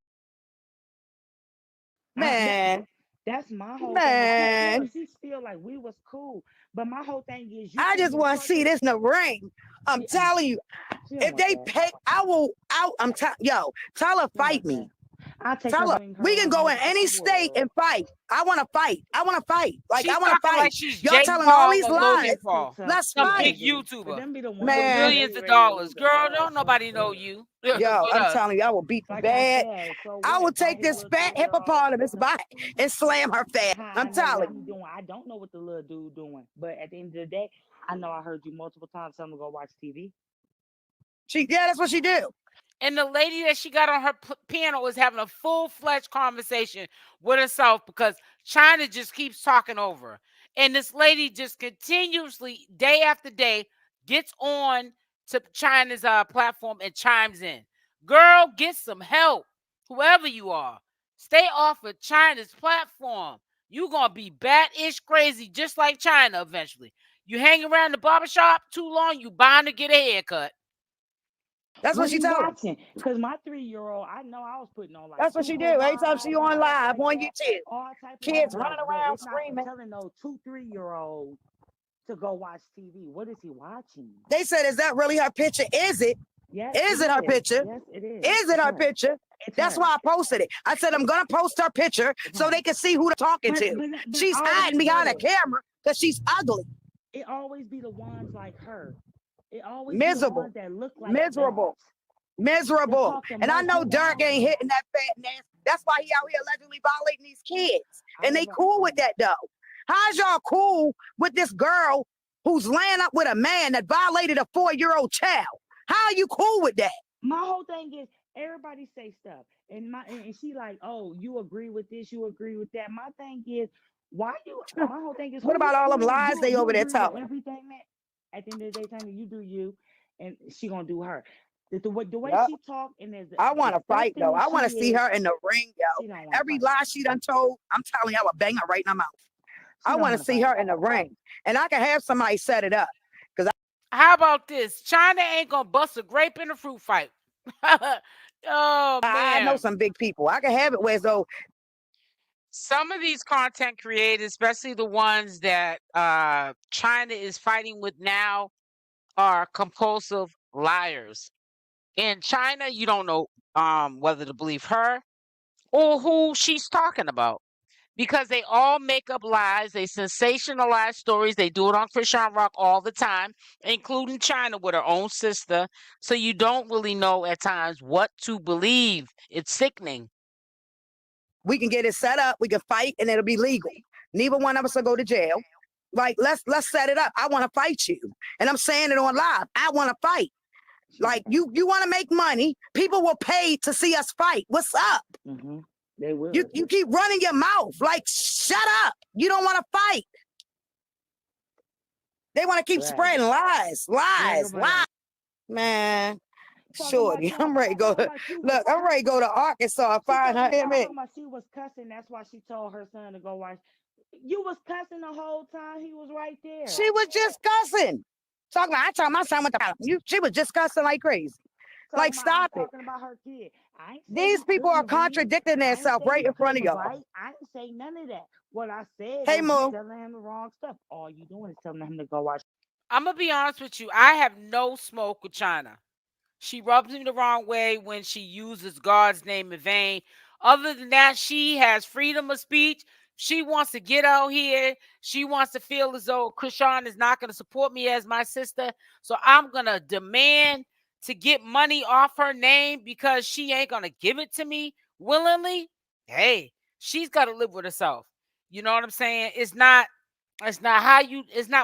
I, that, man, that's my whole thing. man. She feel like we was cool, but my whole thing is you I can't just be want to see talking. this in the ring. I'm She, telling you, she don't if want they that. pay, I will, yo, tell her She don't fight want that. me. I'll take her, Tell her, bring we her can on go over in to any the state world. and fight. I want to fight. I want to fight. Like, She's I want to talking fight. like she's Y'all Jay telling all Paul these or lies. Logan Paul. Let's Some fight. big But YouTuber them be the ones with that Man, millions really of ready to dollars. lose Girl, their ass. don't nobody know you yo, but I'm us. telling you, I will beat you Like I bad. said, so I will what? Buy take his this little fat 3-year-old. hippopotamus back and slam her fat. How I I'm know what telling he you. doing. I don't know what the little dude doing, but at the end of the day, I know I heard you multiple times tell him to go watch TV. Yeah, that's what she do. And the lady that she got on her piano is having a full-fledged conversation with herself because Chyna just keeps talking over her. And this lady just continuously, day after day, gets on to Chyna's platform and chimes in. Girl, get some help, whoever you are. Stay off of Chyna's platform. You gonna be bat-ish crazy just like Chyna eventually. You hang around the barbershop too long, you bound to get a haircut. That's what What she he told her. watching? Because my 3-year-old, I know I was putting on like That's what she do. Super Every time she Wild and on stuff live like on that, YouTube, all type of kids stuff. running But around it's not screaming. telling no 2, 3-year-old to go watch TV. What is he watching? They said, "Is that really her picture? Is it? Yes, Is it it her is. picture? Yes, it is. Is it It's her her. picture?" It's That's her. why I posted it. I said I'm gonna post her picture It's so her. they can see who they're talking to. But She's hiding always behind a though, camera because she's ugly, it always be the ones like her. It always be the miserable, ones that look like that. miserable, That miserable. talk the And I most. know But Dirk ain't hitting that fat nasty. That's why he out here allegedly violating these kids. I And they never. cool with that though. How's y'all cool with this girl who's laying up with a man that violated a 4-year-old child? How are you cool with that? My whole thing is everybody say stuff, and she like, oh, you agree with this, you agree with that. My thing is, why you? My whole thing is, What who you about all them agree with? lies they You over there agree with telling? everything, man. At the end of the day, Tanya, you do you, and she gonna do her. The way Yep. she talk and as I want to fight though. disgusting as I she want to see is, her in the ring, she yo. don't want to Every fight. lie she done told, I'm telling you, I would bang her right in the mouth. She I don't want want to to see fight. her in the ring, and I can have somebody set it up. Cause How about this? China ain't gonna bust a grape in a fruit fight. Oh I know man. some big people. I can have it where though Some of these content creators, especially the ones that China is fighting with now, are compulsive liars. In China, you don't know whether to believe her or who she's talking about because they all make up lies. They sensationalize stories. They do it on Chrisean Rock all the time, including China with her own sister. So you don't really know at times what to believe. It's sickening. we can get it set up, we can fight, and it'll be legal. Neither one of us will go to jail. Like let's set it up. I want to fight you, and I'm saying it on live. I want to fight. Like you want to make money. People will pay to see us fight. What's up? Mm-hmm. They will. You keep running your mouth. Like shut up. You don't want to fight. They want to keep Right. spreading lies, lies, Everybody lies. Man, talking about shorty, you. I'm ready to go. Talking about you was Look, I'm ready to go to Arkansas and She find her. talking about she was cussing. That's why she told her son to go watch. You was cussing the whole time. He was right there. She was just cussing. Talking. I told my son what the you. She was just cussing like crazy. Talking Like about I'm stop it. talking about her kid. I ain't say These you people are couldn't read. contradicting I ain't themselves say right you in front of couldn't y'all. write. I didn't say none of that. What I said Hey, was you Moo. telling him the wrong stuff. All you doing is telling him to go watch. I'm gonna be honest with you. I have no smoke with China. She rubs me the wrong way when she uses God's name in vain. Other than that, she has freedom of speech. She wants to get out here. She wants to feel as though Chrisean is not going to support me as my sister. So I'm going to demand to get money off her name because she ain't going to give it to me willingly. Hey, she's got to live with herself. You know what I'm saying? It's not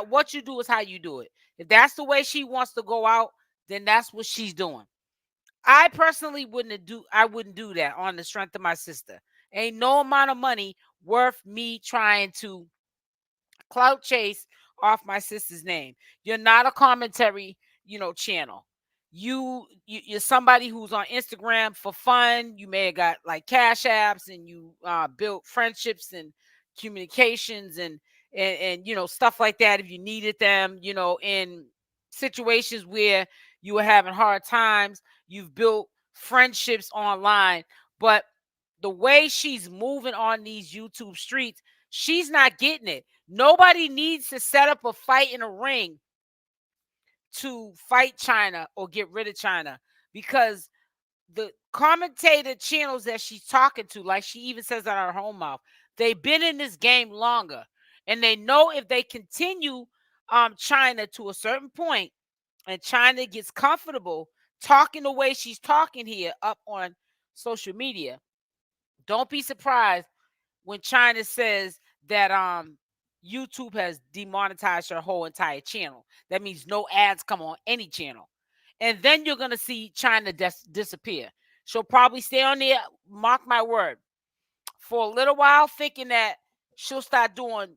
what you do, it's how you do it. If that's the way she wants to go out, then that's what she's doing. I personally wouldn't do that on the strength of my sister. Ain't no amount of money worth me trying to clout chase off my sister's name. You're not a commentary, channel. You're somebody who's on Instagram for fun. You may have got like cash apps and you built friendships and communications and stuff like that if you needed them, in situations where you were having hard times. You've built friendships online, but the way she's moving on these YouTube streets, she's not getting it. Nobody needs to set up a fight in a ring to fight Chyna or get rid of Chyna, because the commentator channels that she's talking to, like she even says out of her home mouth, they've been in this game longer, and they know if they continue Chyna to a certain point, and Chyna gets comfortable talking the way she's talking here up on social media, don't be surprised when Chyna says that YouTube has demonetized her whole entire channel. That means no ads come on any channel. And then you're going to see Chyna disappear. She'll probably stay on there, mark my word, for a little while, thinking that she'll start doing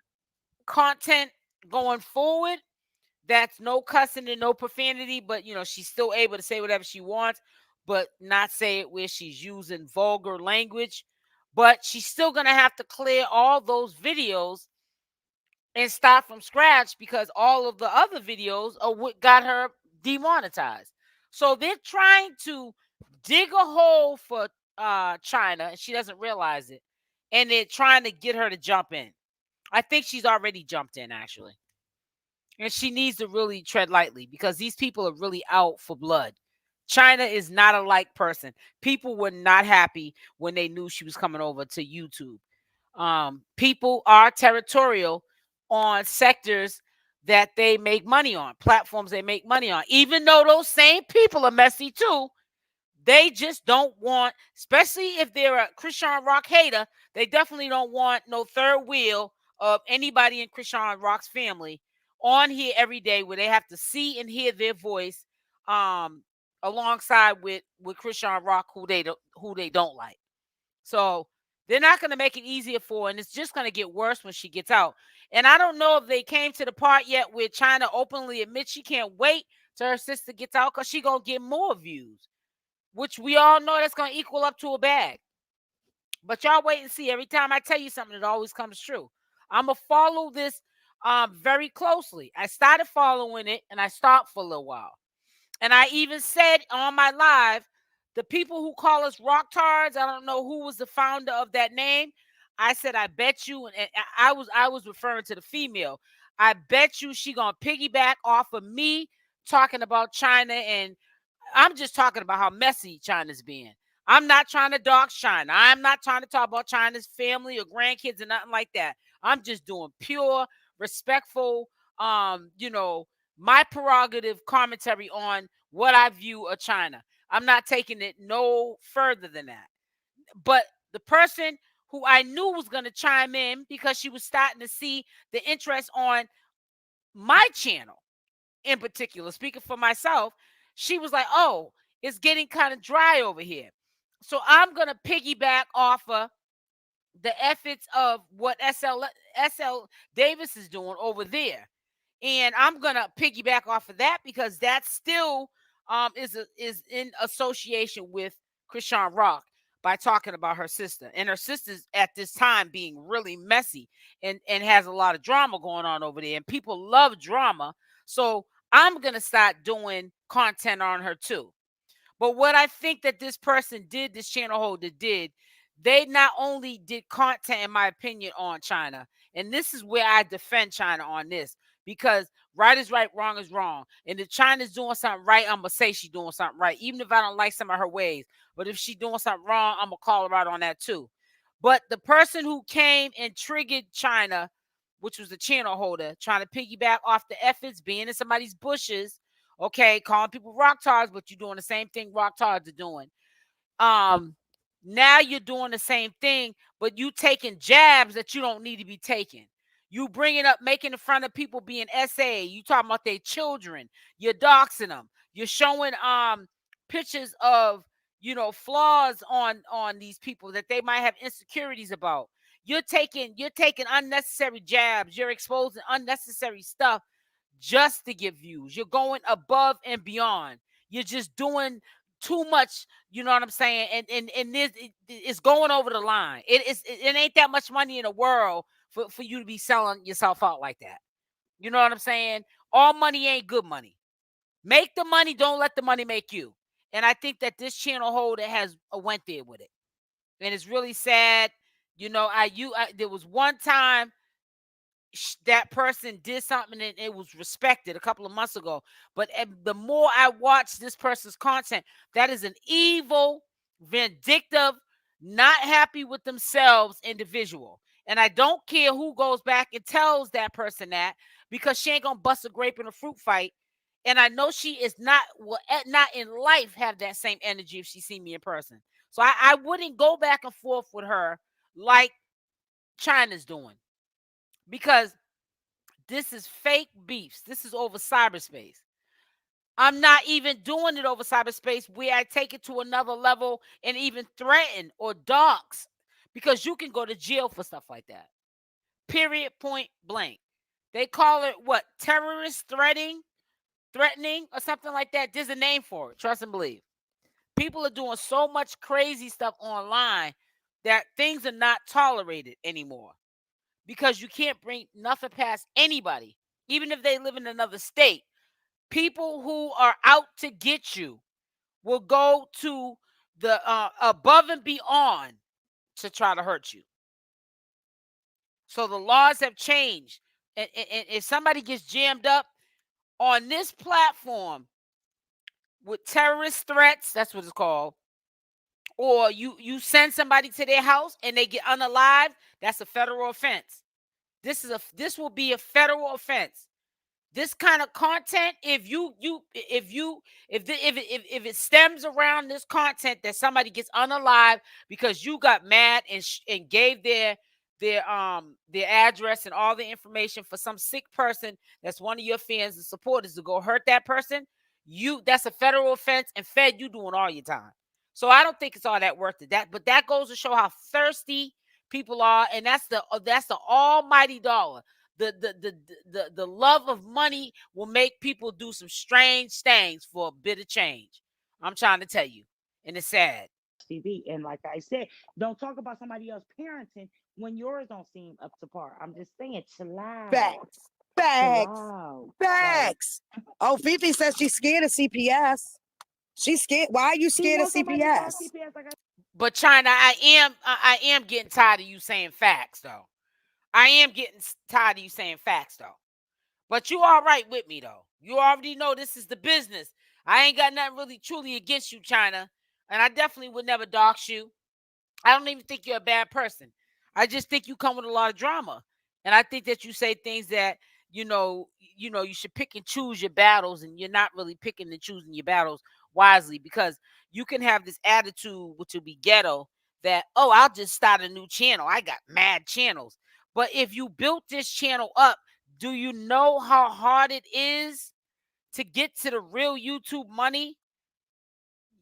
content going forward. That's no cussing and no profanity, but she's still able to say whatever she wants, but not say it where she's using vulgar language. But she's still going to have to clear all those videos and start from scratch, because all of the other videos are what got her demonetized. So they're trying to dig a hole for Chyna, and she doesn't realize it. And they're trying to get her to jump in. I think she's already jumped in, actually. And she needs to really tread lightly, because these people are really out for blood. Chyna is not a like person. People were not happy when they knew she was coming over to YouTube. People are territorial on sectors that they make money on, platforms they make money on. Even though those same people are messy too, they just don't want, especially if they're a Chrisean Rock hater, they definitely don't want no third wheel of anybody in Chrisean Rock's family on here every day, where they have to see and hear their voice alongside with Chrisean Rock, who they don't like. So they're not going to make it easier for her, and it's just going to get worse when she gets out. And I don't know if they came to the part yet where Chyna openly admits she can't wait till her sister gets out, because she going to get more views, which we all know that's going to equal up to a bag. But y'all wait and see. Every time I tell you something, it always comes true. I'm going to follow this very closely. I started following it, and I stopped for a little while. And I even said on my live, the people who call us rock tards, I don't know who was the founder of that name. I said, I bet you, and I was referring to the female. I bet you she gonna piggyback off of me talking about Chyna, and I'm just talking about how messy Chyna's being. I'm not trying to dox Chyna. I'm not trying to talk about Chyna's family or grandkids or nothing like that. I'm just doing pure, respectful, my prerogative commentary on what I view of Chyna. I'm not taking it no further than that. But the person who I knew was going to chime in, because she was starting to see the interest on my channel in particular, speaking for myself, she was like, oh, it's getting kind of dry over here. So I'm going to piggyback off of the efforts of what SL Davis is doing over there. And I'm gonna piggyback off of that, because that still is in association with Chrisean Rock, by talking about her sister. And her sister's at this time being really messy and has a lot of drama going on over there. And people love drama. So I'm gonna start doing content on her too. But what I think that this person did, this channel holder did, they not only did content, in my opinion, on Chyna, and this is where I defend Chyna on this. because right is right, wrong is wrong. And if Chyna's doing something right, I'm gonna say she's doing something right, even if I don't like some of her ways. But if she's doing something wrong, I'm gonna call her out on that too. But the person who came and triggered Chyna, which was the channel holder, trying to piggyback off the efforts, being in somebody's bushes, okay, calling people rock tards, but you're doing the same thing rock tards are doing. Now you're doing the same thing, but you taking jabs that you don't need to be taking. You bringing up, making in front of people being SA. You talking about their children. You're doxing them. You're showing pictures of, you know, flaws on these people that they might have insecurities about. You're taking unnecessary jabs. You're exposing unnecessary stuff just to get views. You're going above and beyond. You're just doing too much, you know what I'm saying? And this it's going over the line. It ain't that much money in the world for you to be selling yourself out like that. You know what I'm saying? All money ain't good money. Make the money, don't let the money make you. And I think that this channel holder has went there with it. And it's really sad. You know, there was one time that person did something and it was respected a couple of months ago. But the more I watch this person's content, that is an evil, vindictive, not happy with themselves individual. And I don't care who goes back and tells that person that, because she ain't gonna bust a grape in a fruit fight. And I know she is not in life have that same energy if she see me in person. So I wouldn't go back and forth with her like Chyna's doing, because this is fake beefs. This is over cyberspace. I'm not even doing it over cyberspace where I take it to another level and even threaten or dox, because you can go to jail for stuff like that. Period, point blank. They call it what? Terrorist threatening or something like that. There's a name for it. Trust and believe. People are doing so much crazy stuff online that things are not tolerated anymore, because you can't bring nothing past anybody, even if they live in another state. People who are out to get you will go to the above and beyond to try to hurt you. So the laws have changed. And if somebody gets jammed up on this platform with terrorist threats, that's what it's called, or you send somebody to their house and they get unalived, that's a federal offense. This will be a federal offense. This kind of content, if it stems around this content that somebody gets unalive because you got mad and gave their address and all the information for some sick person that's one of your fans and supporters to go hurt that person, that's a federal offense, and Fed, you doing all your time. So I don't think it's all that worth it. But that goes to show how thirsty people are, and that's the almighty dollar. The love of money will make people do some strange things for a bit of change. I'm trying to tell you, and it's sad. TV. And like I said, don't talk about somebody else parenting when yours don't seem up to par. I'm just saying, chill out. Facts. Chill Facts. out. Like, Facts. Oh, Fifi says she's scared of CPS. She's scared. Why are you she scared of wants somebody to call CPS? CPS. Like, But Chyna, I am getting tired of you saying facts, though. I am getting tired of you saying facts, though. But you all right with me, though. You already know this is the business. I ain't got nothing really truly against you, Chyna. And I definitely would never dox you. I don't even think you're a bad person. I just think you come with a lot of drama. And I think that you say things that, you should pick and choose your battles, and you're not really picking and choosing your battles wisely, because you can have this attitude, which will be ghetto, that, oh, I'll just start a new channel. I got mad channels. But if you built this channel up, do you know how hard it is to get to the real YouTube money?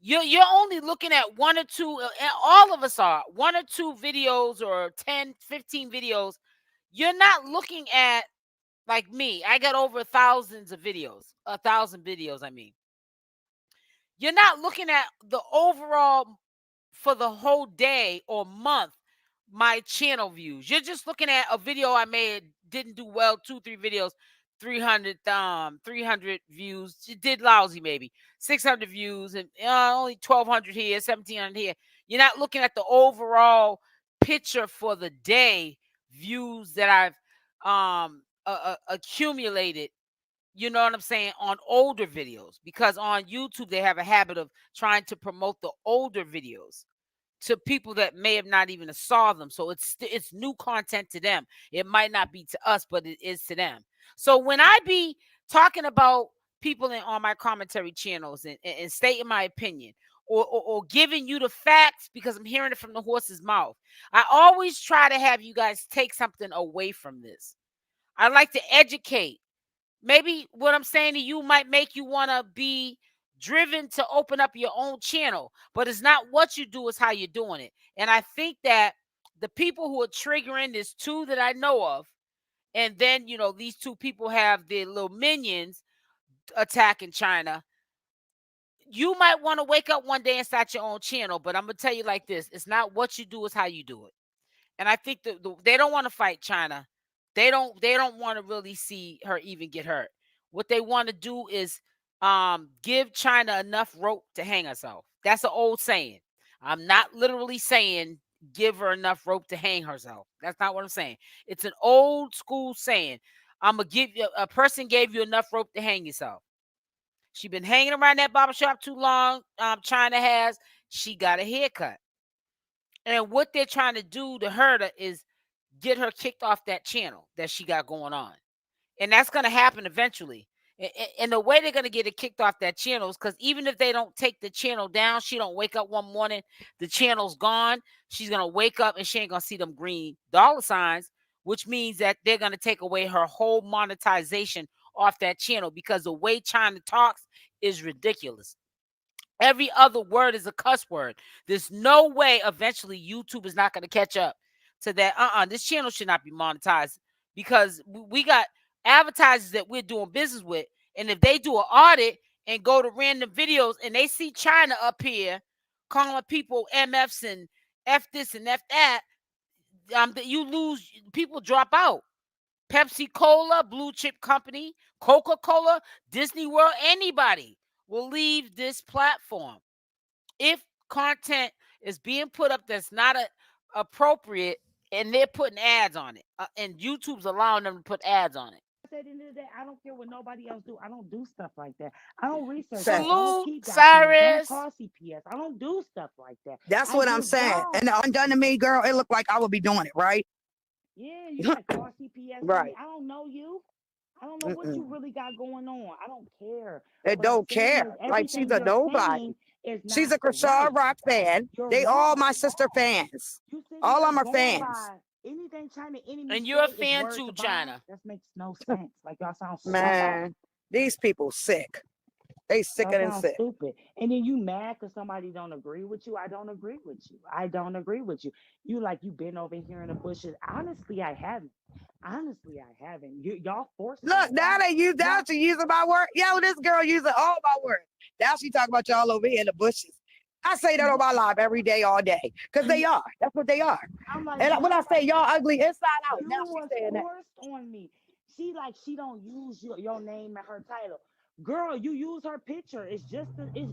You're only looking at one or two, and all of us are, one or two videos or 10, 15 videos. You're not looking at, like me, I got over 1,000 videos. I mean, you're not looking at the overall for the whole day or month, my channel views. You're just looking at a video I made, didn't do well, 2-3 videos, 300 views. It did lousy, maybe 600 views, and only 1,200 here, 1,700 here. You're not looking at the overall picture for the day views that I've accumulated, you know what I'm saying, on older videos, because on YouTube they have a habit of trying to promote the older videos to people that may have not even saw them. So it's new content to them. It might not be to us, but it is to them. So when I be talking about people on my commentary channels and stating my opinion, or giving you the facts because I'm hearing it from the horse's mouth, I always try to have you guys take something away from this. I like to educate. Maybe what I'm saying to you might make you want to be driven to open up your own channel, but it's not what you do, it's how you're doing it. And I think that the people who are triggering this, two that I know of, and then, you know, these two people have their little minions attacking Chyna. You might want to wake up one day and start your own channel, but I'm gonna tell you like this: it's not what you do, it's how you do it. And I think they don't want to fight Chyna. They don't want to really see her even get hurt. What they want to do is give Chyna enough rope to hang herself. That's an old saying. I'm not literally saying give her enough rope to hang herself. That's not what I'm saying. It's an old school saying. I'm gonna give you, a person gave you enough rope to hang yourself. She been hanging around that barbershop too long. Chyna has. She got a haircut. And what they're trying to do to her is get her kicked off that channel that she got going on. And that's going to happen eventually. And the way they're going to get it kicked off that channel is because even if they don't take the channel down, she don't wake up one morning, the channel's gone. She's going to wake up and she ain't going to see them green dollar signs, which means that they're going to take away her whole monetization off that channel, because the way Chyna talks is ridiculous. Every other word is a cuss word. There's no way eventually YouTube is not going to catch up to that. This channel should not be monetized, because we got advertisers that we're doing business with. And if they do an audit and go to random videos and they see Chyna up here calling people MFs and F this and F that, you lose, people drop out. Pepsi Cola, Blue Chip Company, Coca-Cola, Disney World, anybody will leave this platform if content is being put up that's not appropriate, and they're putting ads on it, and YouTube's allowing them to put ads on it. At the end of the day, I don't care what nobody else do. I don't do stuff like that. I don't research stuff. I Fact. don't Salute, keep documents. I don't Cyrus. call CPS. I don't do stuff like that. That's I what I'm give saying. y'all. And undone to me, girl, it looked like I would be doing it, right? Yeah, you got to call CPS on me. Right. I don't know you. I don't know what you Mm-mm. really got going on. I don't care. They What I'm don't saying care. is Like, she's everything a you're nobody. saying is She's not a Chrisean right. Rock fan. You're They all wrong. my sister fans. You sitting All of there them are going fans. by anything China enemy And you're a say is fan word too, to bond. Chyna. That makes no sense. Like y'all sound stupid. Man, these people sick. They Y'all sicker than sound sick. stupid. And then you mad because somebody don't agree with you. I don't agree with you. I don't agree with you. You like you been over here in the bushes. Honestly, I haven't. Honestly, I haven't. Y'all forcing Look, it. now they use Y'all that she using my word. Yo, this girl using all my words. Now she talk about y'all over here in the bushes. I say that on my live every day, all day. Because they are. That's what they are. I'm like, And when I say y'all ugly inside out, you now she's was saying that. forced on me. She like she don't use your name and her title. Girl, you use her picture. It's just it's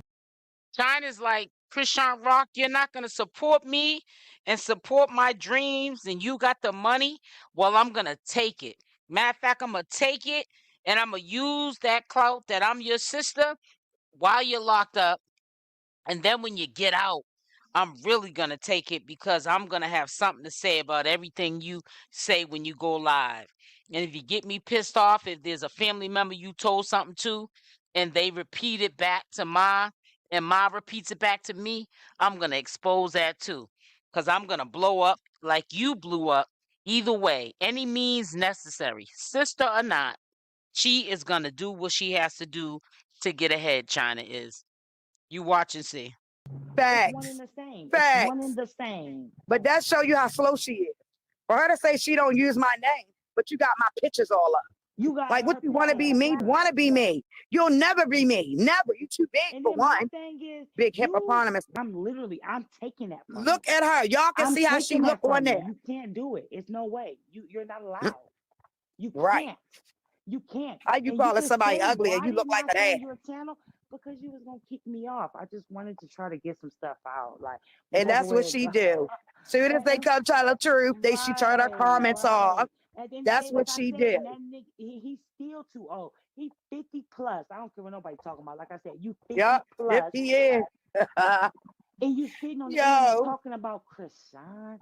Chyna's like, Chrisean Rock, you're not going to support me and support my dreams, and you got the money. Well, I'm going to take it. Matter of fact, I'm going to take it, and I'm going to use that clout that I'm your sister while you're locked up. And then when you get out, I'm really going to take it, because I'm going to have something to say about everything you say when you go live. And if you get me pissed off, if there's a family member you told something to and they repeat it back to Ma, and Ma repeats it back to me, I'm going to expose that too. Because I'm going to blow up like you blew up. Either way, any means necessary, sister or not, she is going to do what she has to do to get ahead. Chyna is. You watch and see. it's one and Facts. the same. It's one and Facts. the same. But that show you how slow she is. For her to say she don't use my name, but you got my pictures all up. You got Like, what her you want to be picture. me? Want to be me? You'll never be me. Never. You too big And for then my one. thing is, Big you, hippopotamus. I'm taking that from you. Look at her. Y'all can I'm see how she taking look that on from you. there. You can't do it. It's no way. You're not Mm, allowed. You right. can't. You can't. How you And you calling can somebody say, ugly and why you look didn't like I an say ass? your channel? Because you was gonna kick me off. I just wanted to try to get some stuff out. Like And whenever that's what we're she do. Soon as they come tell the truth, she turn her comments right. off. At the end of the That's day, what like I she said, did. and that nigga, he's still too old. He 50 plus. I don't care what nobody talking about. Like I said, you 50 Yup, plus, 50 years. and you sitting on the internet Yo, talking about Chrisean,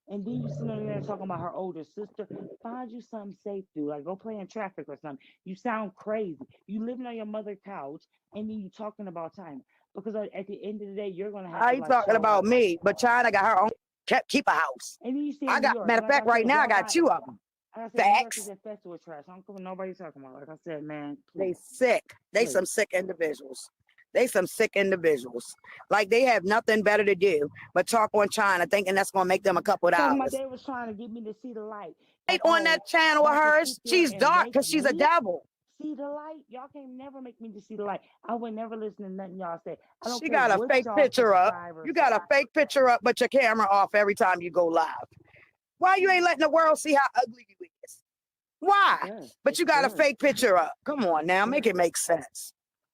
and then you sitting on the internet talking about her older sister. Find you something safe to do, like go play in traffic or something. You sound crazy. You living on your mother's couch, and then you talking about Chyna. Because at the end of the day, you're gonna have I to ain't like talking show about like, me, but China got her own keep a house. and then you stay I in New got York, matter and of like fact, I right said, now I y'all got got. 2 of them. Like I said, New York is Facts. infested with trash. I don't care what nobody's talking about. Like I said, man, They please, sick. They please. some sick individuals. They some sick individuals. Like they have nothing better to do but talk on China, thinking that's gonna make them a couple Talking about dollars. they was trying to get me to see the light. Right Like, on that oh, channel of y'all can hers, sit there she's and dark make because she's a me devil. see the light. Y'all can't never make me to see the light. I would never listen to nothing y'all say. I don't She care got a what fake y'all picture up. subscribers You got say. a fake picture up, but your camera off every time you go live. Why you ain't letting the world see how ugly you is? Why? But you got a fake picture up. Come on now, make it make sense.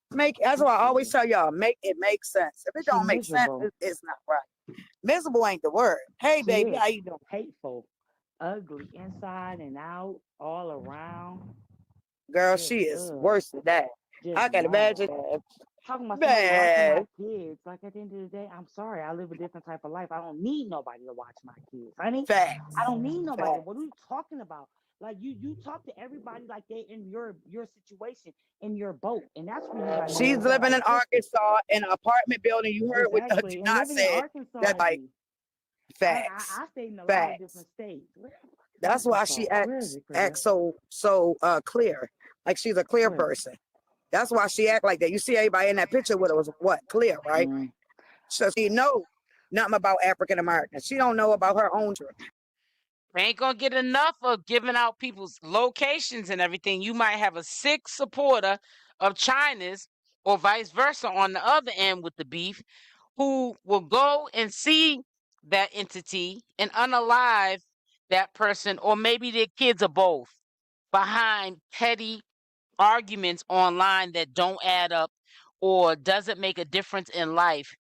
That's why I always tell y'all, make it make sense. If it She don't make sense, miserable. it's not right. Miserable ain't the word. Hey She baby, is how you doing? hateful, ugly, inside and out, all around. Girl, Just she is worse than that. just I can imagine nasty. that. Talking about somebody watching Bad. my kids. Like at the end of the day, I'm sorry. I live a different type of life. I don't need nobody to watch my kids, honey. Facts. I don't need nobody. Facts. What are you talking about? Like you talk to everybody like they in your situation, in your boat, and that's when you got to She's know living in better. Arkansas in an apartment building. You heard what Exactly. And Not living in said. Arkansas That is like facts. I stayed in a lot of Facts. different states. Where the fuck is That's why she Arkansas? Where is it, acts Chris? so clear. Like she's a clear Where? person. That's why she act like that. You see everybody in that picture with her was what? Clear, right? Mm. So she know nothing about African Americans. She don't know about her own truth. We ain't gonna get enough of giving out people's locations and everything. You might have a sick supporter of China's or vice versa on the other end with the beef who will go and see that entity and unalive that person, or maybe their kids are both, behind petty arguments online that don't add up or doesn't make a difference in life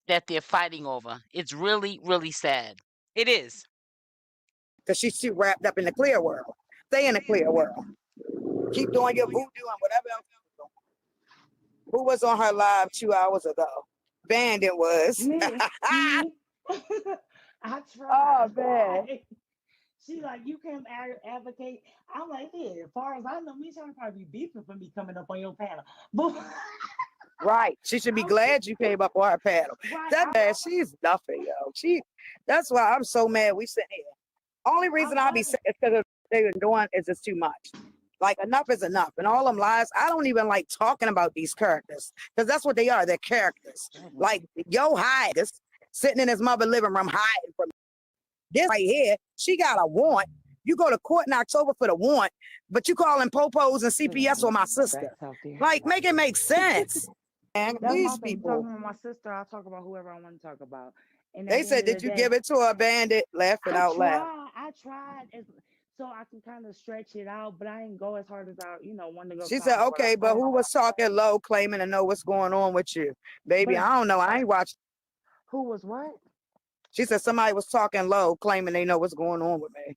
that they're fighting over. It's really, really sad. It is. Because she's too wrapped up in the clear world. Stay in the clear world. Keep doing your voodoo and whatever else you're doing. Who was on her live 2 hours ago? Bandit was. Me. I Oh tried. man. She like, you can't advocate. I'm like, yeah, as far as I know, me trying to probably be beefing for me coming up on your panel. But Right. She should be glad you came up on her panel. right, That man, she's nothing, yo. That's why I'm so mad we sitting here. Only reason I be saying is because they've been doing is just too much. Like enough is enough. And all them lies, I don't even like talking about these characters. Because that's what they are. They're characters. Like yo hide this sitting in his mother living room hiding from this right here. She got a warrant. You go to court in October for the warrant, but you calling popos and CPS on my sister. Like, make it make sense. And that's my these thing. people, Talking about my sister, I'll talk about whoever I want to talk about. And at they the end said, of did the you day, give it to a bandit? Laughing out loud. I tried so I can kind of stretch it out, but I didn't go as hard as I, wanted to go. She said, okay, but who was talking low, claiming to know what's going on with you? Baby, I don't know. I ain't watched. Who was what? She said somebody was talking low, claiming they know what's going on with me.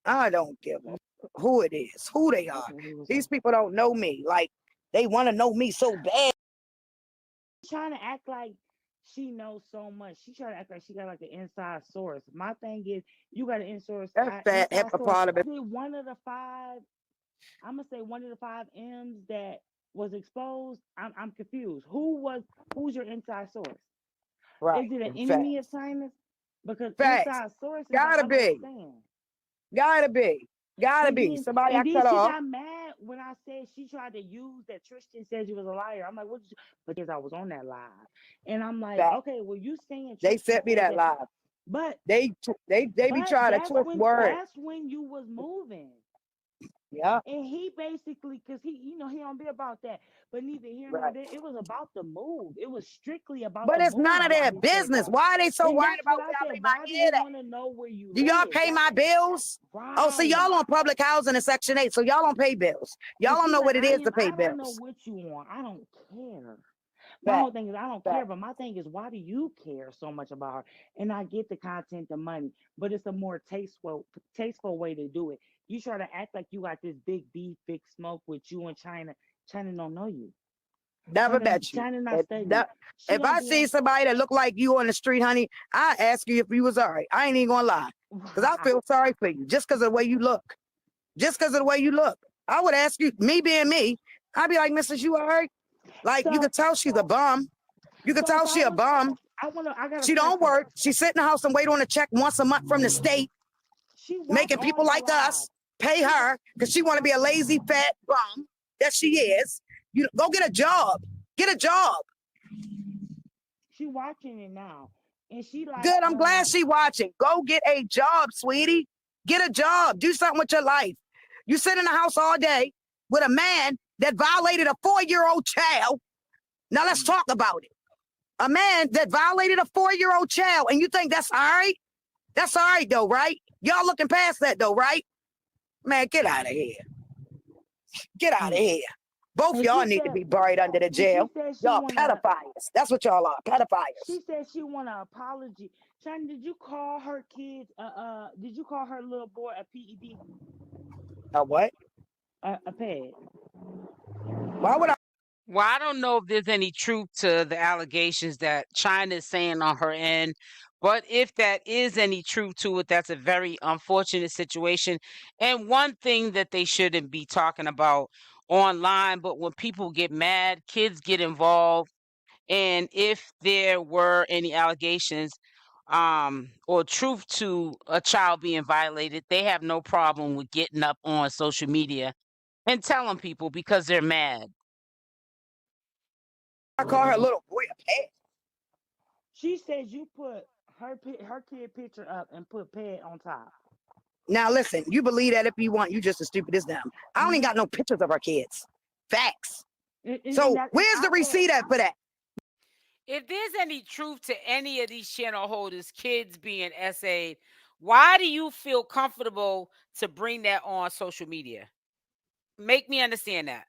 I don't give a who it is, who they are. These people don't know me. Like, they want to know me so bad. Trying to act like she knows so much. She trying to act like she got like an inside source. My thing is, you got an inside That fat source. hippopotamus. One of the five, I'm gonna say one of the 5 M's that was exposed. I'm confused. Who's your inside source? Right. Is it an enemy of China's? Because inside sources, Gotta be. Gotta be. Gotta be. Somebody I cut she off. got mad when I said she tried to use that Tristan said you was a liar. I'm like, what? Because I was on that live, and I'm like, okay, well, you saying They sent me that live, but they be trying to twist words. That's when you was moving. Yeah. And he basically, because he don't be about that. But neither here nor there, it was about the move. It was strictly about but the it's move. none of their business. Why are they so worried about where I lay my head at? Want to know where you Do y'all pay my bills? Right. Oh, so y'all on public housing in Section 8, so y'all don't pay bills. Y'all don't know what it is to pay bills. I don't know what you want. I don't care. My Fact, whole thing is I don't care, fact. but my thing is why do you care so much about her? And I get the content, the money, but it's a more tasteful way to do it. You try to act like you got this big beef, big smoke with you and China. China don't know you. Never China bet you. China not If, study you. that, She if don't I be see on somebody that look like you on the street, honey, I ask you if you was all right. I ain't even gonna lie, cause I feel sorry for you just cause of the way you look. Just cause of the way you look, I would ask you. Me being me, I'd be like, Mrs. You all right? Like you so could tell she's a bum. You could so if tell I she a was bum. I got a She don't question. work. She sit in the house and wait on a check once a month from the state, She watch making all people your like lives. us pay She wa- her because she want to be a lazy fat bum that she is. You go get a job. Get a job. she watching it now. And she like, Good. I'm glad she watching. Go get a job, sweetie. Get a job. Do something with your life. You sit in the house all day with a man that violated a 4-year-old child. Now let's talk about it. A man that violated a 4-year-old child, and you think that's all right? That's all right, though, right? Y'all looking past that, though, right? Man, get out of here. Get out of mm. here. Both and y'all she need to said be buried under the and she jail. said she Y'all wanna pedophiles. That's what y'all are, she pedophiles. said she want an apology. China, did you call her kids did you call her little boy a PED? What? A ped? Why would I? Well, I don't know if there's any truth to the allegations that China is saying on her end, but if that is any truth to it, that's a very unfortunate situation. And one thing that they shouldn't be talking about online, but when people get mad, kids get involved. And if there were any allegations or truth to a child being violated, they have no problem with getting up on social media and telling people because they're mad. I call her little boy a pet. She said you put her kid picture up and put ped on top. Now listen, you believe that if you want, you just as stupid as them. I don't even Hmm. got no pictures of our kids. Facts. And So that where's I the said receipt at for that? If there's any truth to any of these channel holders, kids being essayed, why do you feel comfortable to bring that on social media? Make me understand that.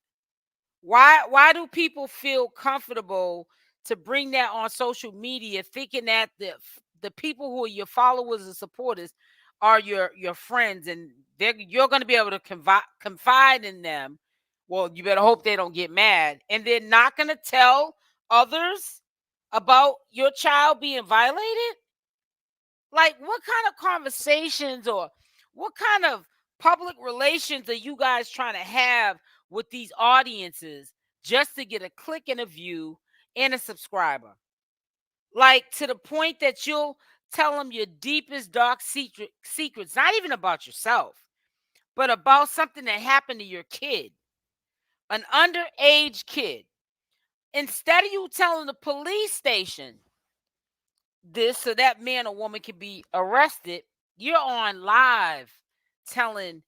Why do people feel comfortable to bring that on social media, thinking that the people who are your followers and supporters are your friends, and you're going to be able to confide in them? Well, you better hope they don't get mad, and they're not going to tell others about your child being violated. Like, what kind of conversations or what kind of public relations are you guys trying to have with these audiences just to get a click and a view and a subscriber? Like, to the point that you'll tell them your deepest dark secrets, not even about yourself, but about something that happened to your kid, an underage kid. Instead of you telling the police station this so that man or woman can be arrested, you're on live telling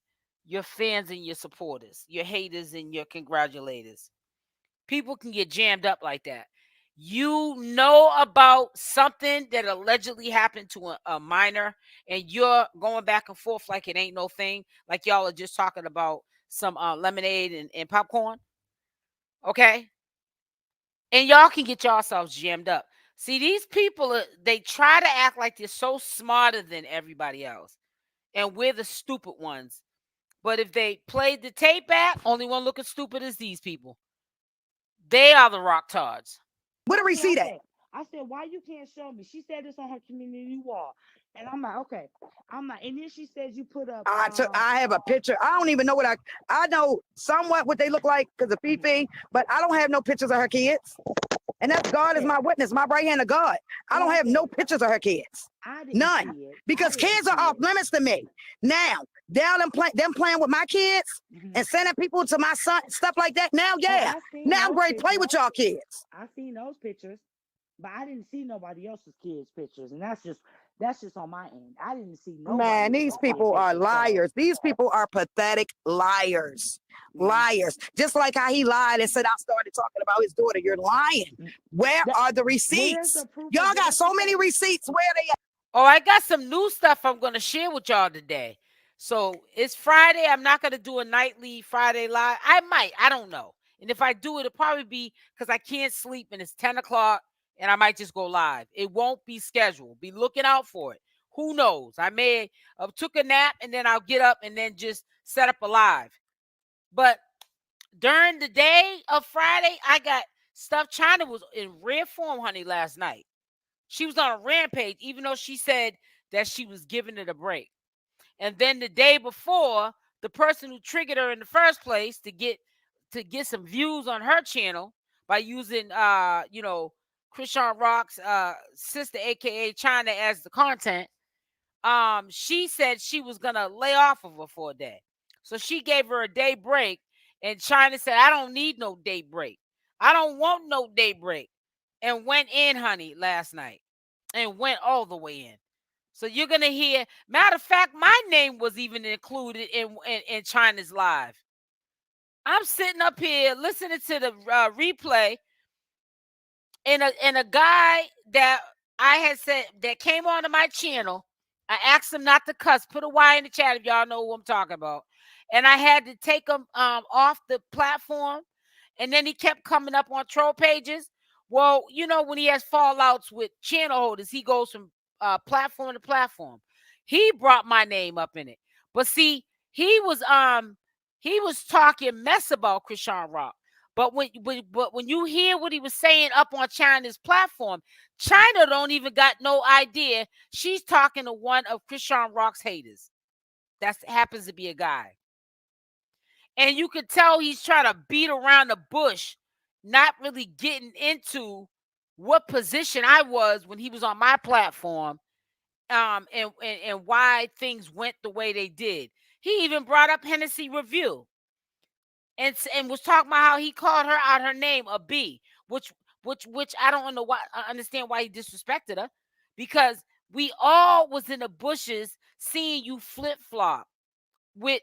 your fans and your supporters, your haters and your congratulators. People can get jammed up like that. You know about something that allegedly happened to a minor, and you're going back and forth like it ain't no thing, like y'all are just talking about some lemonade and popcorn. Okay, and y'all can get yourselves jammed up. See, these people, they try to act like they're so smarter than everybody else, and we're the stupid ones. But if they played the tape back, only one looking stupid is these people. They are the rock tards. Where the That's what I receipt at? said. I said, why you can't show me? She said this on her community wall. And I'm like, okay. I'm like, and then she says you put up I have a picture. I don't even know what I know somewhat what they look like because of Fifi, but I don't have no pictures of her kids. And that's I God is said, my witness, my right hand of God. I so don't I have said, no pictures of her kids. I didn't None. see it. I Because didn't kids are see off it. limits to me. Now, down and them playing with my kids Hmm. and sending people to my son, stuff like that. Now, Oh, yeah. I seen Now I'm those ready to play pictures. with y'all kids. I seen those pictures, but I didn't see nobody else's kids' pictures. And that's just on my end. I didn't see Man, nobody these else's kid people are pictures. So liars. These people are pathetic liars. mm, Liars. Just like how he lied and said I started talking about his daughter. You're lying. mm, Where that, are the where's receipts? the proof of Y'all it? got That's so what I'm many saying. receipts. Where they at? Oh, I got some new stuff I'm going to share with y'all today. So it's Friday. I'm not going to do a nightly Friday live. I might. I don't know. And if I do it, it'll probably be because I can't sleep and it's 10 o'clock and I might just go live. It won't be scheduled. Be looking out for it. Who knows? I may have took a nap and then I'll get up and then just set up a live. But during the day of Friday, I got stuff. Chyna was in rare form, honey, last night. She was on a rampage, even though she said that she was giving it a break. And then the day before, the person who triggered her in the first place to get some views on her channel by using Chrisean Rock's sister, aka Chyna, as the content, she said she was gonna lay off of her for a day. So she gave her a day break, and Chyna said, I don't need no day break. I don't want no day break. And went in, honey, last night. And went all the way in. So you're gonna hear. Matter of fact, my name was even included in Chyna's live. I'm sitting up here listening to the replay, and a guy that I had said that came onto my channel. I asked him not to cuss. Put a Y in the chat if y'all know who I'm talking about. And I had to take him off the platform. And then he kept coming up on troll pages. Well, you know, when he has fallouts with channel holders, he goes from platform to platform. He brought my name up in it. But see, he was talking mess about Chrisean Rock. But when you hear what he was saying up on Chyna's platform, Chyna don't even got no idea she's talking to one of Chrisean Rock's haters. That happens to be a guy. And you could tell he's trying to beat around the bush, not really getting into what position I was when he was on my platform, and why things went the way they did. He even brought up Hennessy Review. And was talking about how he called her out her name a B, which I don't know why. I understand why he disrespected her, because we all was in the bushes seeing you flip flop with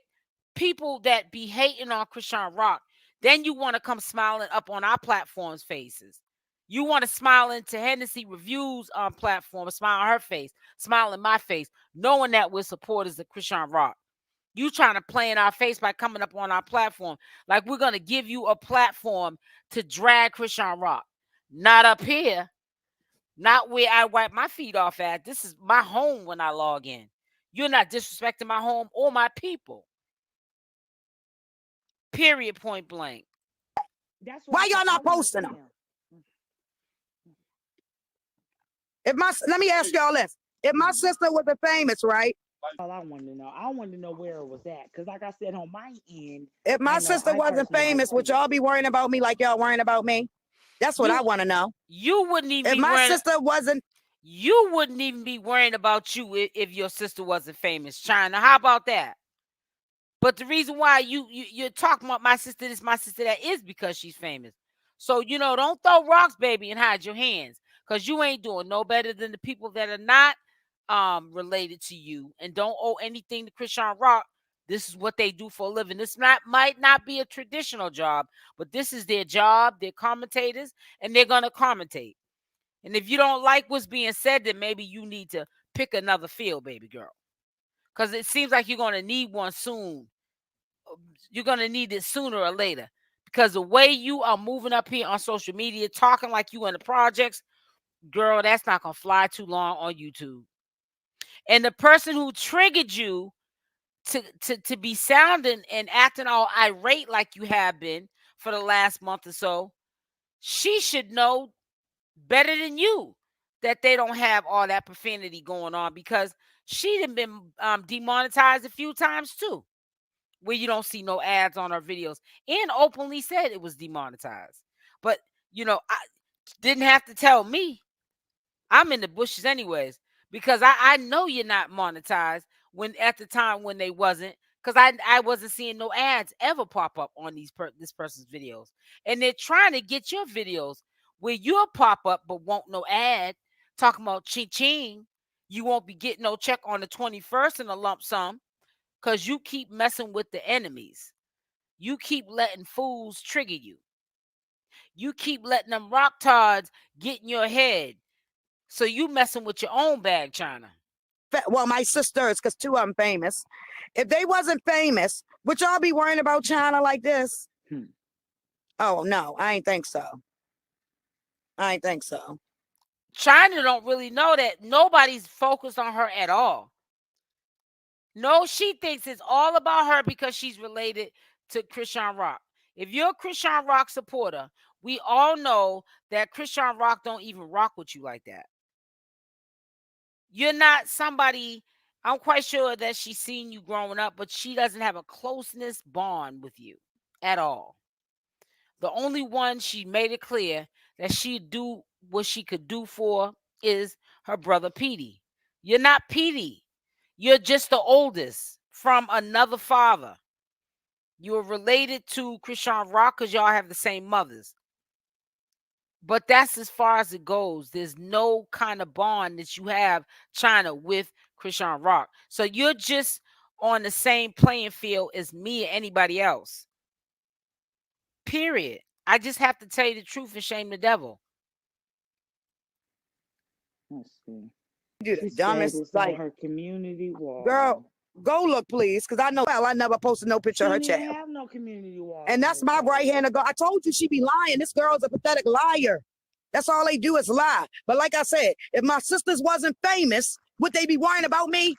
people that be hating on Chrisean Rock. Then you want to come smiling up on our platform's faces. You want to smile into Hennessy Reviews on platform, smile on her face, smile in my face, knowing that we're supporters of Chrisean Rock. You trying to play in our face by coming up on our platform. Like we're going to give you a platform to drag Chrisean Rock. Not up here. Not where I wipe my feet off at. This is my home when I log in. You're not disrespecting my home or my people. Period, point blank. That's Why y'all not posting them? Let me ask y'all this. If my sister wasn't famous, right? All I wanted to know. I wanted to know where it was at. Because like I said, on my end, if my sister wasn't famous, would y'all be worrying about me like y'all worrying about me? That's what I want to know. You wouldn't even if my sister wasn't. You wouldn't even be worrying about you if your sister wasn't famous, Chyna. How about that? But the reason why you're talking about my sister, this my sister that, is because she's famous. So, don't throw rocks, baby, and hide your hands, because you ain't doing no better than the people that are not related to you and don't owe anything to Chrisean Rock. This is what they do for a living. This might not be a traditional job, but this is their job. They're commentators, and they're gonna commentate. And if you don't like what's being said, then maybe you need to pick another field, baby girl, because it seems like you're gonna need one soon. You're gonna need it sooner or later, because the way you are moving up here on social media, talking like you in the projects, girl, that's not gonna fly too long on YouTube. And the person who triggered you to be sounding and acting all irate like you have been for the last month or so, she should know better than you that they don't have all that profanity going on, because she done been demonetized a few times too, where you don't see no ads on her videos, and openly said it was demonetized. But I didn't have to tell me. I'm in the bushes anyways, because I know you're not monetized when at the time when they wasn't, because I wasn't seeing no ads ever pop up on this person's videos. And they're trying to get your videos where you'll pop up but won't no ad talking about ching. You won't be getting no check on the 21st in a lump sum, because you keep messing with the enemies. You keep letting fools trigger you. You keep letting them rock tards get in your head. So you messing with your own bag, Chyna. Well, my sisters, because two of them famous. If they wasn't famous, would y'all be worrying about Chyna like this? Oh no, I ain't think so. I ain't think so. Chyna don't really know that nobody's focused on her at all. No, she thinks it's all about her because she's related to Chrisean Rock. If you're a Chrisean Rock supporter, we all know that Chrisean Rock don't even rock with you like that. You're not somebody, I'm quite sure that she's seen you growing up, but she doesn't have a closeness bond with you at all. The only one she made it clear that she'd do what she could do for is her brother Petey. You're not Petey. You're just the oldest from another father. You're related to Chrisean Rock because y'all have the same mothers. But that's as far as it goes. There's no kind of bond that you have, Chyna, with Chrisean Rock. So you're just on the same playing field as me or anybody else. Period. I just have to tell you the truth and shame the devil. Let's see. You She the said dumbest, it's on like, her community wall. girl, go look, please, because I know I never posted no picture She of her didn't child. have no community wall. And that's my right hand to go. I told you she be lying. This girl's a pathetic liar. That's all they do is lie. But like I said, if my sisters wasn't famous, would they be worrying about me?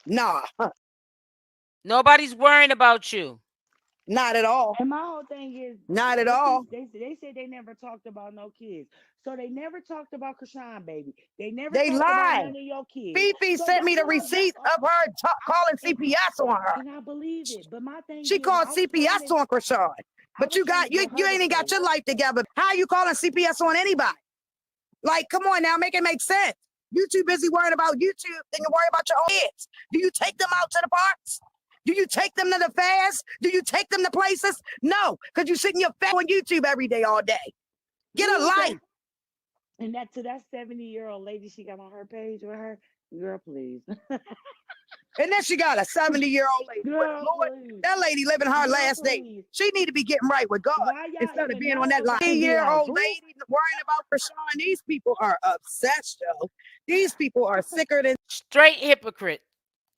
Nah, Nobody's worrying about you. not at all. And my whole thing is Not at all. They said they never talked about no kids, so they never talked about Chrisean, baby. They never They talked about lie. none of your kids. Fifi So sent me the that's what receipt of her calling CPS on her. and I believe it. But my thing She is, called I was trying CPS to, on Krishan. But you got you ain't even got your life together. How you calling CPS on anybody? Like, come on now, make it make sense. You too busy worrying about YouTube than you worry about your own kids. Do you take them out to the parks? Do you take them to the fairs? Do you take them to places? No, because you sit in your face on YouTube every day, all day. Get a life. And that to that 70-year-old lady she got on her page with her, girl, please. And then she got a 70-year-old lady. Girl, Lord, please. that lady living her Girl, last day. please. She need to be getting right with God Why y'all instead of even being know on that line. about it? Be like, 10-year-old who? lady worrying about Krishan. These people are obsessed, yo. These people are sicker than Straight hypocrite.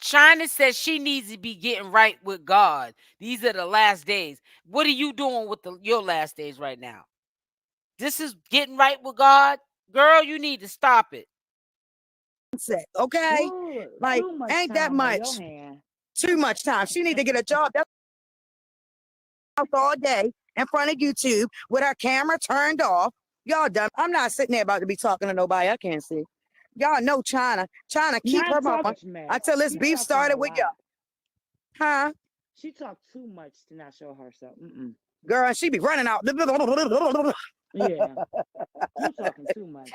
Chyna says she needs to be getting right with God. These are the last days. What are you doing with your last days right now? This is getting right with God? Girl, you need to stop it. sex, okay? Ooh, Like, too much ain't that time on much? your hand. Too much time. She need to get a job. That's out all day in front of YouTube with her camera turned off. Y'all done. I'm not sitting there about to be talking to nobody I can't see. Y'all know Chyna. Chyna keep Not her talk mama much, man. until this She beef talking started a with lot. y'all. Huh? She talked too much to not show herself. Girl, she be running out. Yeah, you talking too much.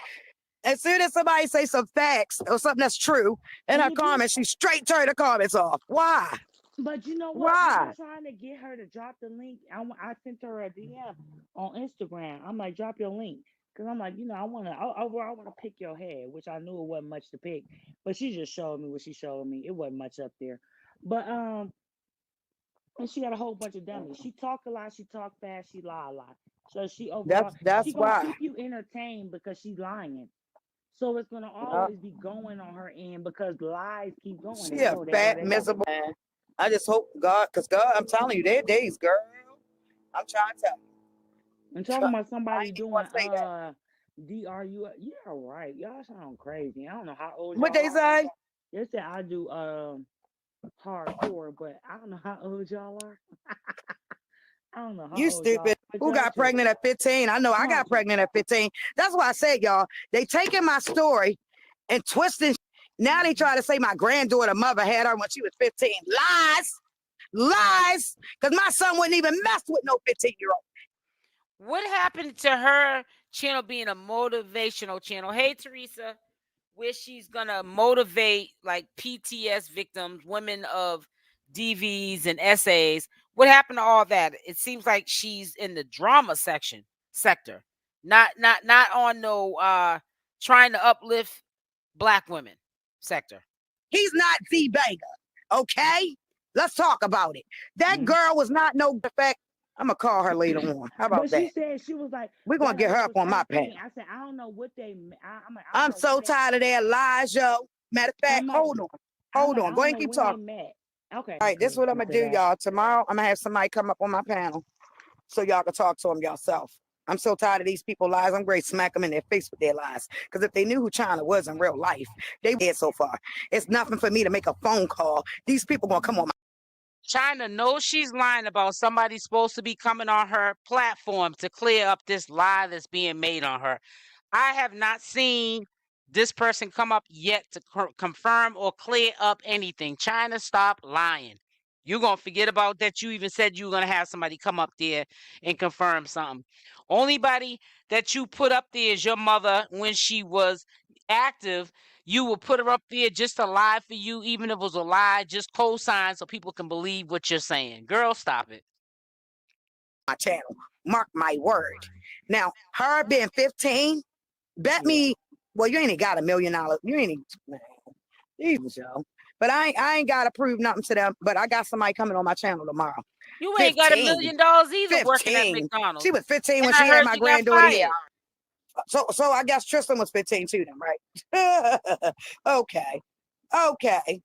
As soon as somebody say some facts or something that's true in And her if you, comments, she straight turn the comments off. Why? but you know what? Why? I'm trying to get her to drop the link. I sent her a DM on Instagram. I'm like, drop your link. Cause I'm like, I wanna pick your head, which I knew it wasn't much to pick, but she just showed me what she showed me. It wasn't much up there, but and she got a whole bunch of dummies. She talk a lot, she talk fast, she lie a lot. So she overall, That's she gonna why. keep you entertained because she's lying. So it's gonna always be going on her end because lies keep going. She a They go. fat, miserable man. I just hope God, because God, I'm telling you, there are days, girl. I'm trying to tell you. I'm talking about I somebody ain't even doing want to say that. DRU. Yeah, right. Y'all sound crazy. I don't know how old What y'all they are. say? They said I do hardcore, but I don't know how old y'all are. I don't know how You old y'all stupid. are. But Who y'all got tripping. pregnant at 15? I know I got pregnant at 15. That's why I said, y'all, they taking my story and twisting. Now they try to say my granddaughter mother had her when she was 15. Lies. Lies. Because my son wouldn't even mess with no 15-year-old. What happened to her channel being a motivational channel? Hey, Teresa, where she's gonna motivate like PTS victims, women of DVs and essays. What happened to all that? It seems like she's in the drama sector, not on no trying to uplift Black women sector. He's not Z-Banger, okay? Let's talk about it. That girl was not no effect. I'm going to call her later on. How about But she that? said she was like, We're going to get her up on my panel. I said, I don't know what they. I'm like, I'm so tired of their lies, yo. Matter of fact, hold on. Hold on. Go ahead and keep talking. Okay. All right, this is what I'm going to do, y'all. Tomorrow, I'm going to have somebody come up on my panel. so y'all can talk to them yourself. I'm so tired of these people lies. I'm great smack them in their face with their lies. Because if they knew who Chyna was in real life, they dead so far. It's nothing for me to make a phone call. These people gonna come on my Chyna knows she's lying about somebody supposed to be coming on her platform to clear up this lie that's being made on her. I have not seen this person come up yet to confirm or clear up anything. Chyna, stop lying. You're going to forget about that. You even said you were going to have somebody come up there and confirm something. Only body that you put up there is your mother when she was active. You will put her up there just to lie for you, even if it was a lie, just co-sign so people can believe what you're saying. Girl, stop it. my channel. Mark my word. Now, her being 15, bet me, well, you ain't got $1 million. You ain't, man, yo. But I ain't got to prove nothing to them. But I got somebody coming on my channel tomorrow. You ain't got $1 million either working at 15. McDonald's. She was 15 when And I she had heard my you got granddaughter here. fired. So I guess Tristan was 15 too then, right? Okay. Okay.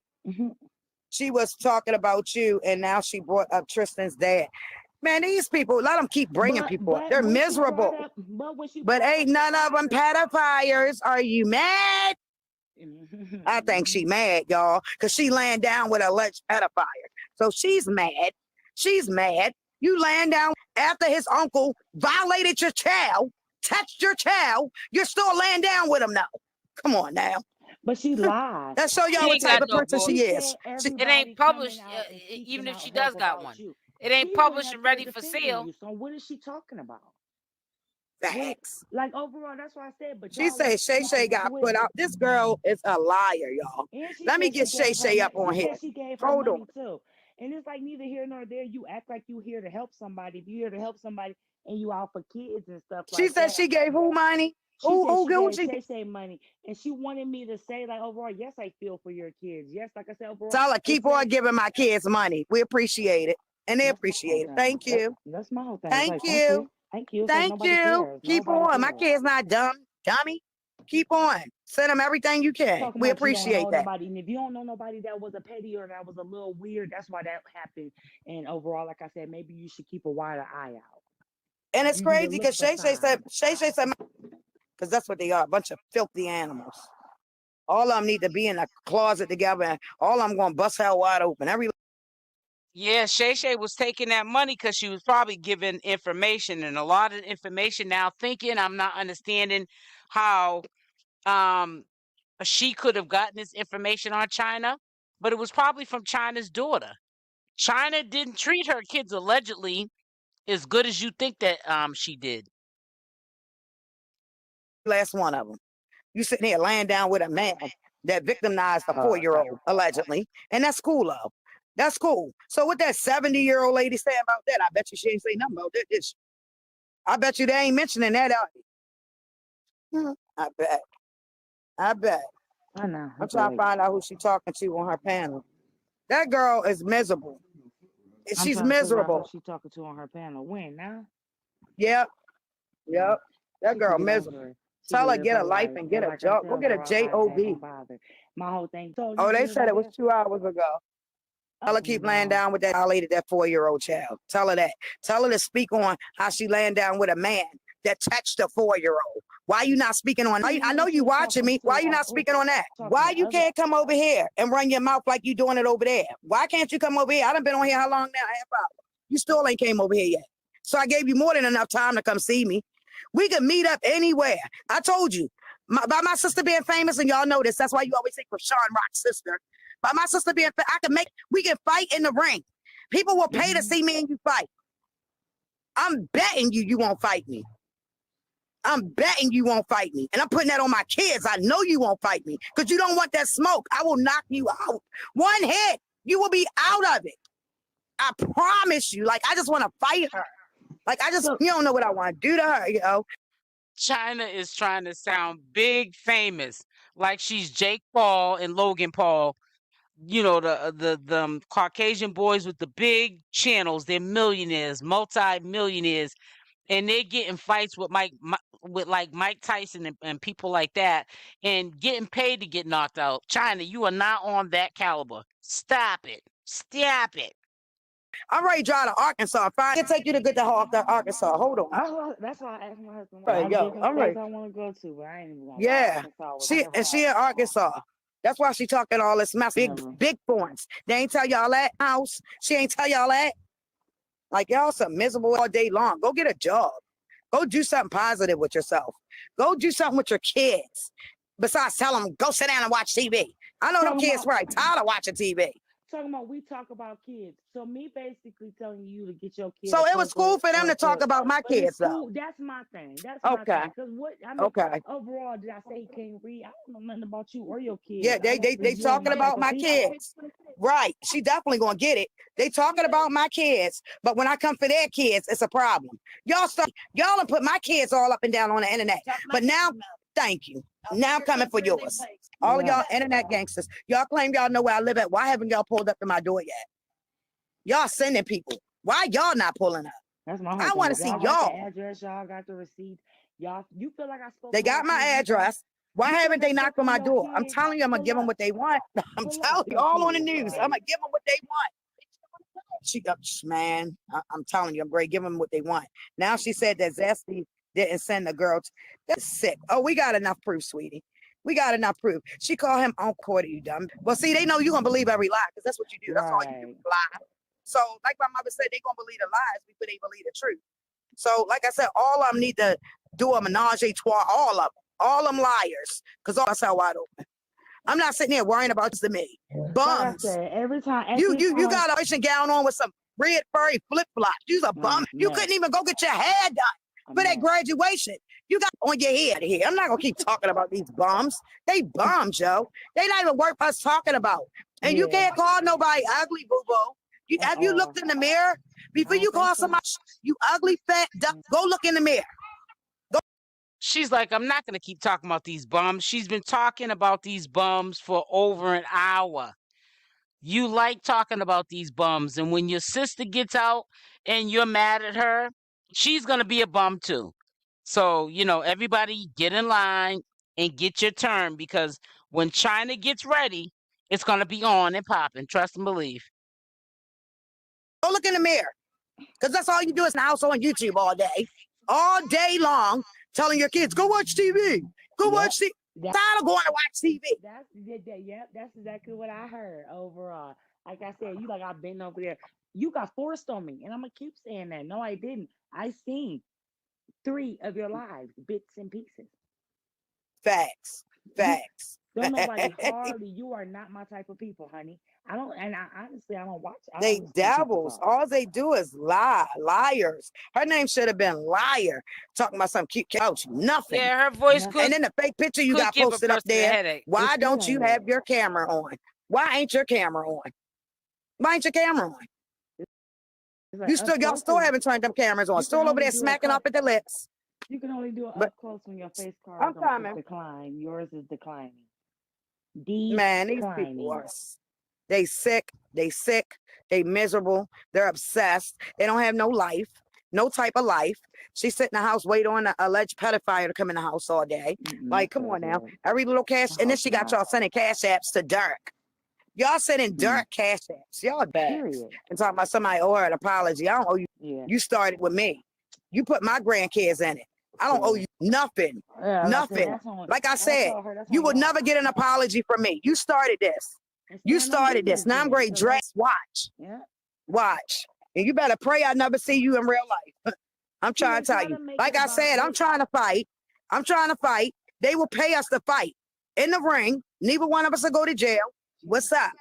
She was talking about you, and now she brought up Tristan's dad. Man, these people, let them keep bringing people up. They're when she brought miserable. up- when she But brought ain't up none of them pedophiles. Are you mad? I think she mad, y'all, because she laying down with an alleged pedophile. So she's mad. She's mad. You laying down after his uncle violated your child, touched your child. You're still laying down with him now. Come on now. But she lied. That show y'all She what ain't type got of no person voice. she She is. said She, It everybody ain't published, coming out and even speaking if out she help does got about one. you. It ain't She's published sitting and up there ready for defending sale. you. So what is she talking about? facts. Like overall, that's why I said. But She y'all said Shay Shay got put out. This girl is a liar, y'all. And she Let me said get she Shay gave her Shay up money. on She here. said she gave her Hold money on. too. And it's like neither here nor there. You act like you here to help somebody. If you here to help somebody and you out for kids and stuff She like said that. she gave who money? She said Who she gave Gucci? Shay Shay money, and she wanted me to say like overall, yes, I feel for your kids. Yes, like I said overall. Tell her keep on giving my kids money. We appreciate it, and they That's my appreciate whole it. thing. Thank you. That's my whole thing. It's Thank like, you. thank you. It's like Thank nobody you. cares. Keep Nobody on. My cares. kid's not dumb, dummy. Keep on. Send them everything you can. Talking We about you don't know appreciate that. nobody, and if you don't know nobody that was a petty or that was a little weird, that's why that happened. And overall, like I said, maybe you should keep a wider eye out. And it's You need to crazy look because for Shay said, signs. because that's what they are, a bunch of filthy animals. All of them need to be in a closet together, and all of them going to bust hell wide open. Yeah, Shay Shay was taking that money because she was probably giving information, and a lot of information now thinking I'm not understanding how she could have gotten this information on Chyna, but it was probably from Chyna's daughter. Chyna didn't treat her kids allegedly as good as you think that she did. last one of them. You sitting here laying down with a man that victimized a 4-year-old, allegedly, and that's cool, love. That's cool. So what that 70-year-old lady say about that? I bet you she ain't say nothing about that, did she? I bet you they ain't mentioning that out here. I bet. I bet. I know. I'm trying to find out who she talking to on her panel. That girl is miserable. She's miserable. She talking to on her panel. When now? Yep. Yep. That She girl can get over miserable. it. She Tell her live get her a life life. and But get a like I job. said, Go get a overall, I job. don't bother. My whole thing. So Oh, you they live said out it was there? 2 hours ago. Tell her keep laying down with that lady, that 4-year-old child. Tell her that. Tell her to speak on how she laying down with a man that touched a 4-year-old. Why you not speaking on? I know you watching me. Why you not speaking on that? Why you can't come over here and run your mouth like you doing it over there? Why can't you come over here? I done been on here how long now? Half hour. You still ain't came over here yet. So I gave you more than enough time to come see me. We could meet up anywhere. I told you. By my sister being famous, and y'all know this, that's why you always say Chrisean Rock's sister. By my sister being famous, we can fight in the ring. People will pay to see me and you fight. I'm betting you won't fight me. I'm betting you won't fight me. And I'm putting that on my kids. I know you won't fight me because you don't want that smoke. I will knock you out. One hit, you will be out of it. I promise you. Like, I just want to fight her. Like, you don't know what I want to do to her, Chyna is trying to sound big famous, like she's Jake Paul and Logan Paul. You know, the Caucasian boys with the big channels. They're millionaires, multi-millionaires, and they're getting fights with Mike Tyson and people like that, and getting paid to get knocked out. Chyna, you are not on that caliber. Stop it. Stop it. I'm ready to drive to Arkansas. Fine, I'll take you to get the Arkansas. Hold on. That's why I asked my husband. Right, I have yo, different I'm ready. states I want to go to, but I ain't even gonna lie. Yeah, Arkansas was she in Arkansas. That's why she talking all this mess. Big points. They ain't tell y'all that house. She ain't tell y'all that. Like y'all some miserable all day long. Go get a job. Go do something positive with yourself. Go do something with your kids. Besides tell them, go sit down and watch TV. I know them kids probably tired of watching TV. Talking about we talk about kids. So me basically telling you to get your kids. So it was cool for them to talk about my kids though. That's my thing. That's my thing. Because what I mean, overall, did I say he can't read? I don't know nothing about you or your kids. Yeah, they talking about my kids. Right. She definitely gonna get it. They talking about my kids, but when I come for their kids, it's a problem. Y'all done put my kids all up and down on the internet. But now, thank you. Now I'm coming for yours. All of y'all internet gangsters. Y'all claim y'all know where I live at. Why haven't y'all pulled up to my door yet? Y'all sending people. Why y'all not pulling up? That's my whole I want to see y'all. y'all. Got the address, y'all got the receipt. Y'all, you feel like I spoke. They got my address. Why haven't they knocked on my door? I'm telling you, I'm gonna give them what they want. I'm telling you, all on the news. I'm gonna give them what they want. Man, I'm telling you, I'm ready to give them what they want. Now she said that Zesty didn't send the girl. That's sick. Oh, we got enough proof, sweetie. We got enough proof. She called him on court, you dumb. Well, see, they know you're gonna believe every lie because that's what you do. That's all you do, lie. So, like my mother said, they gonna believe the lies before they believe the truth. So, like I said, all of them need to do a menage a trois. All them liars, because all that's how wide open. I'm not sitting here worrying about just me. Bums. Like I said, every time you got a fishing gown on with some red furry flip flops. You's a bum. You couldn't even go get your hair done for that graduation. You got on your head here. I'm not gonna keep talking about these bums. They bums, yo. They not even worth us talking about. And you can't call nobody ugly, boo boo. Have you looked in the mirror before you call somebody you ugly fat duck? Go look in the mirror. She's like, I'm not going to keep talking about these bums. She's been talking about these bums for over an hour. You like talking about these bums. And when your sister gets out and you're mad at her, she's going to be a bum too. So, everybody get in line and get your turn because when Chyna gets ready, it's going to be on and popping. Trust and believe. Go look in the mirror because that's all you do is in the house on YouTube all day long. Telling your kids, go watch TV. Go watch TV. Tired of going to watch TV. That's exactly what I heard overall. Like I said, I've been over there. You got forced on me, and I'm gonna keep saying that. No, I didn't. I seen 3 of your lives, bits and pieces. Facts. Don't nobody hardly. You are not my type of people, honey. I honestly, I don't watch. They devils. All they do is lie. Liars. Her name should have been Liar. Talking about some cute couch. Nothing. Yeah, her voice could. And then the fake picture you got posted up there. Why don't you have your camera on? Why ain't your camera on? Why ain't your camera on? Y'all still haven't turned them cameras on. Still over there smacking up at the lips. You can only do it up close when your face card is decline. Yours is declining. Man, these people are. They sick, they miserable, they're obsessed, they don't have no life, no type of life. She sit in the house, wait on the alleged pedophile to come in the house all day. Like, come on now. Every little cash, and then she got y'all sending cash apps to Dirk. Y'all sending Dirk cash apps. Y'all bad. And talking about somebody owe her an apology. I don't owe you. Yeah. You started with me. You put my grandkids in it. I don't owe you nothing. Nothing. Like I said, you will never get an apology from me. You started this. You started this. Now I'm great. Dress. Watch. Yeah. Watch. And you better pray I never see you in real life. I'm trying to tell you. Like I said, I'm trying to fight. They will pay us to fight. In the ring. Neither one of us will go to jail. What's up?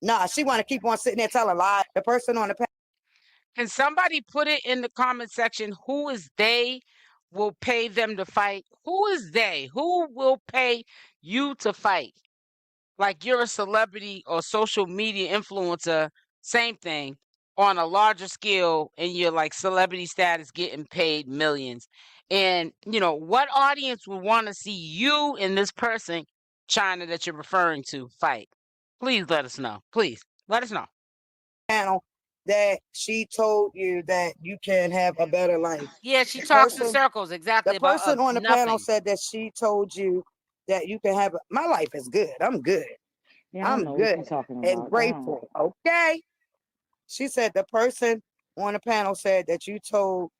Nah, she want to keep on sitting there telling lies. The person on the panel. Can somebody put it in the comment section? Who is they will pay them to fight? Who is they? Who will pay you to fight? Like you're a celebrity or social media influencer, same thing, on a larger scale, and you're like celebrity status getting paid millions. And, what audience would want to see you and this person, Chyna, that you're referring to, fight? Please let us know. Please let us know. Panel that she told you that you can have a better life. Yeah, she talks in circles exactly. The person on the panel said that she told you that you can have my life is good. I'm good. Yeah, I'm good and grateful. Okay. She said the person on the panel said that she told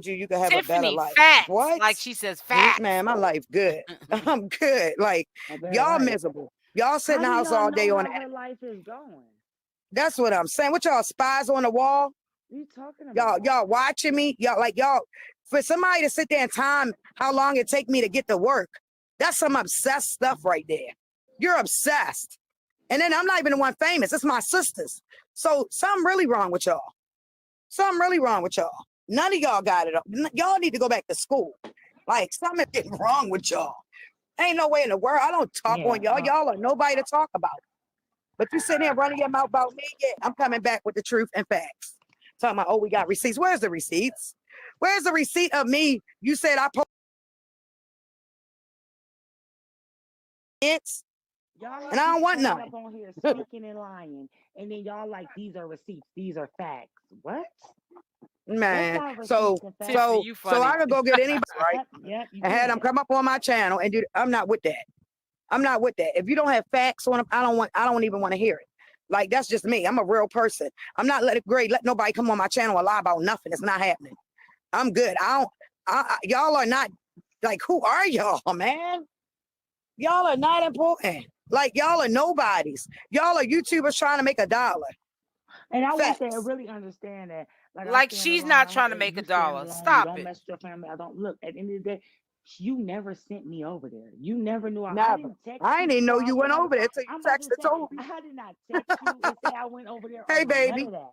you could have a better Tiffany, life. facts. What? Like she says, facts. Man, my life good. I'm good. Like y'all Right. miserable. Y'all sit in the How do house y'all all day know on how that. her life is going? That's what I'm saying. What y'all spies on the wall? What are you talking about? Y'all watching me? Y'all for somebody to sit there and time how long it take me to get to work. That's some obsessed stuff right there. You're obsessed. And then I'm not even the one famous. It's my sisters. So something really wrong with y'all. Something really wrong with y'all. None of y'all got it. Y'all need to go back to school. Like something is wrong with y'all. Ain't no way in the world. I don't talk on y'all. Y'all are nobody to talk about. But you sitting here running your mouth about me. Yeah, I'm coming back with the truth and facts. Talking about, oh, we got receipts. Where's the receipts? Where's the receipt of me? You said I posted it, Y'all and I don't want none. up on here speaking and lying, and then y'all like these are receipts, these are facts. What? Man, So Tiffany, you so funny. I could go get anybody, right? Yep, you And had them come up on my channel and do. I'm not with that. I'm not with that. If you don't have facts on them, I don't even want to hear it. Like that's just me. I'm a real person. I'm not let nobody come on my channel and lie about nothing. It's not happening. I'm good. Y'all are not like, who are y'all, man? Y'all are not important. Like y'all are nobodies. Y'all are YouTubers trying to make $1. And I want Facts. to really understand that. Like I Like stand she's alone. not trying to make You stand $1. alone. You Stop don't it. mess with your family. I don't look. At the end of the day, you never sent me over there. You never knew. I Never. didn't text I you didn't even know before I you went went over. over there till you I'm about to texted say Toby. I did not text you and say I went over there. Hey, Or none baby. of that.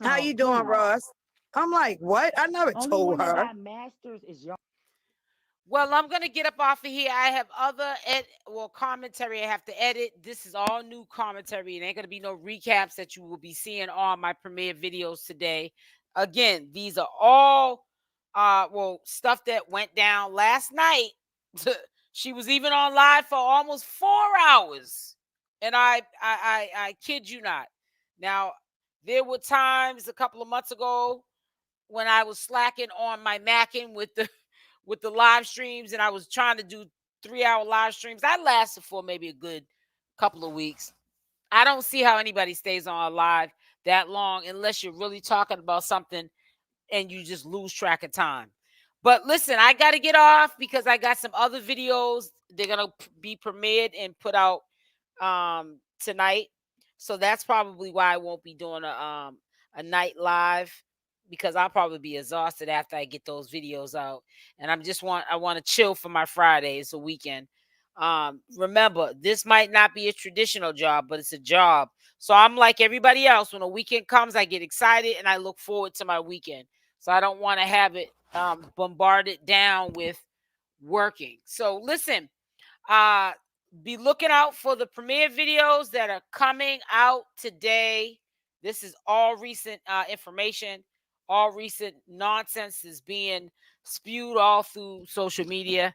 How So you doing, please. Russ? I'm like, what? I never Only told one that her. got masters is y'all. Well, I'm gonna get up off of here. I have other commentary I have to edit. This is all new commentary. It ain't gonna be no recaps that you will be seeing on my premiere videos today. Again, these are all stuff that went down last night. She was even on live for almost 4 hours. And I kid you not. Now, there were times a couple of months ago when I was slacking on my Macking with the live streams, and I was trying to do 3-hour live streams. That lasted for maybe a good couple of weeks. I don't see how anybody stays on live that long unless you're really talking about something and you just lose track of time. But listen, I got to get off because I got some other videos. They're going to be premiered and put out tonight. So that's probably why I won't be doing a night live, because I'll probably be exhausted after I get those videos out. And I want to chill for my Friday. It's a weekend. Remember, this might not be a traditional job, but it's a job. So I'm like everybody else. When a weekend comes, I get excited and I look forward to my weekend. So I don't want to have it bombarded down with working. So listen, be looking out for the premiere videos that are coming out today. This is all recent information. All recent nonsense is being spewed all through social media.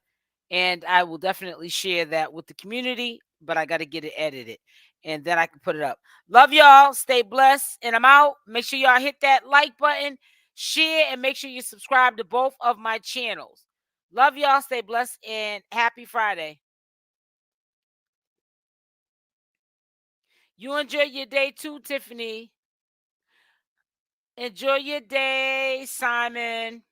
And I will definitely share that with the community, but I got to get it edited and then I can put it up. Love y'all. Stay blessed. And I'm out. Make sure y'all hit that like button, share, and make sure you subscribe to both of my channels. Love y'all. Stay blessed and happy Friday. You enjoy your day too, Tiffany. Enjoy your day, Simon.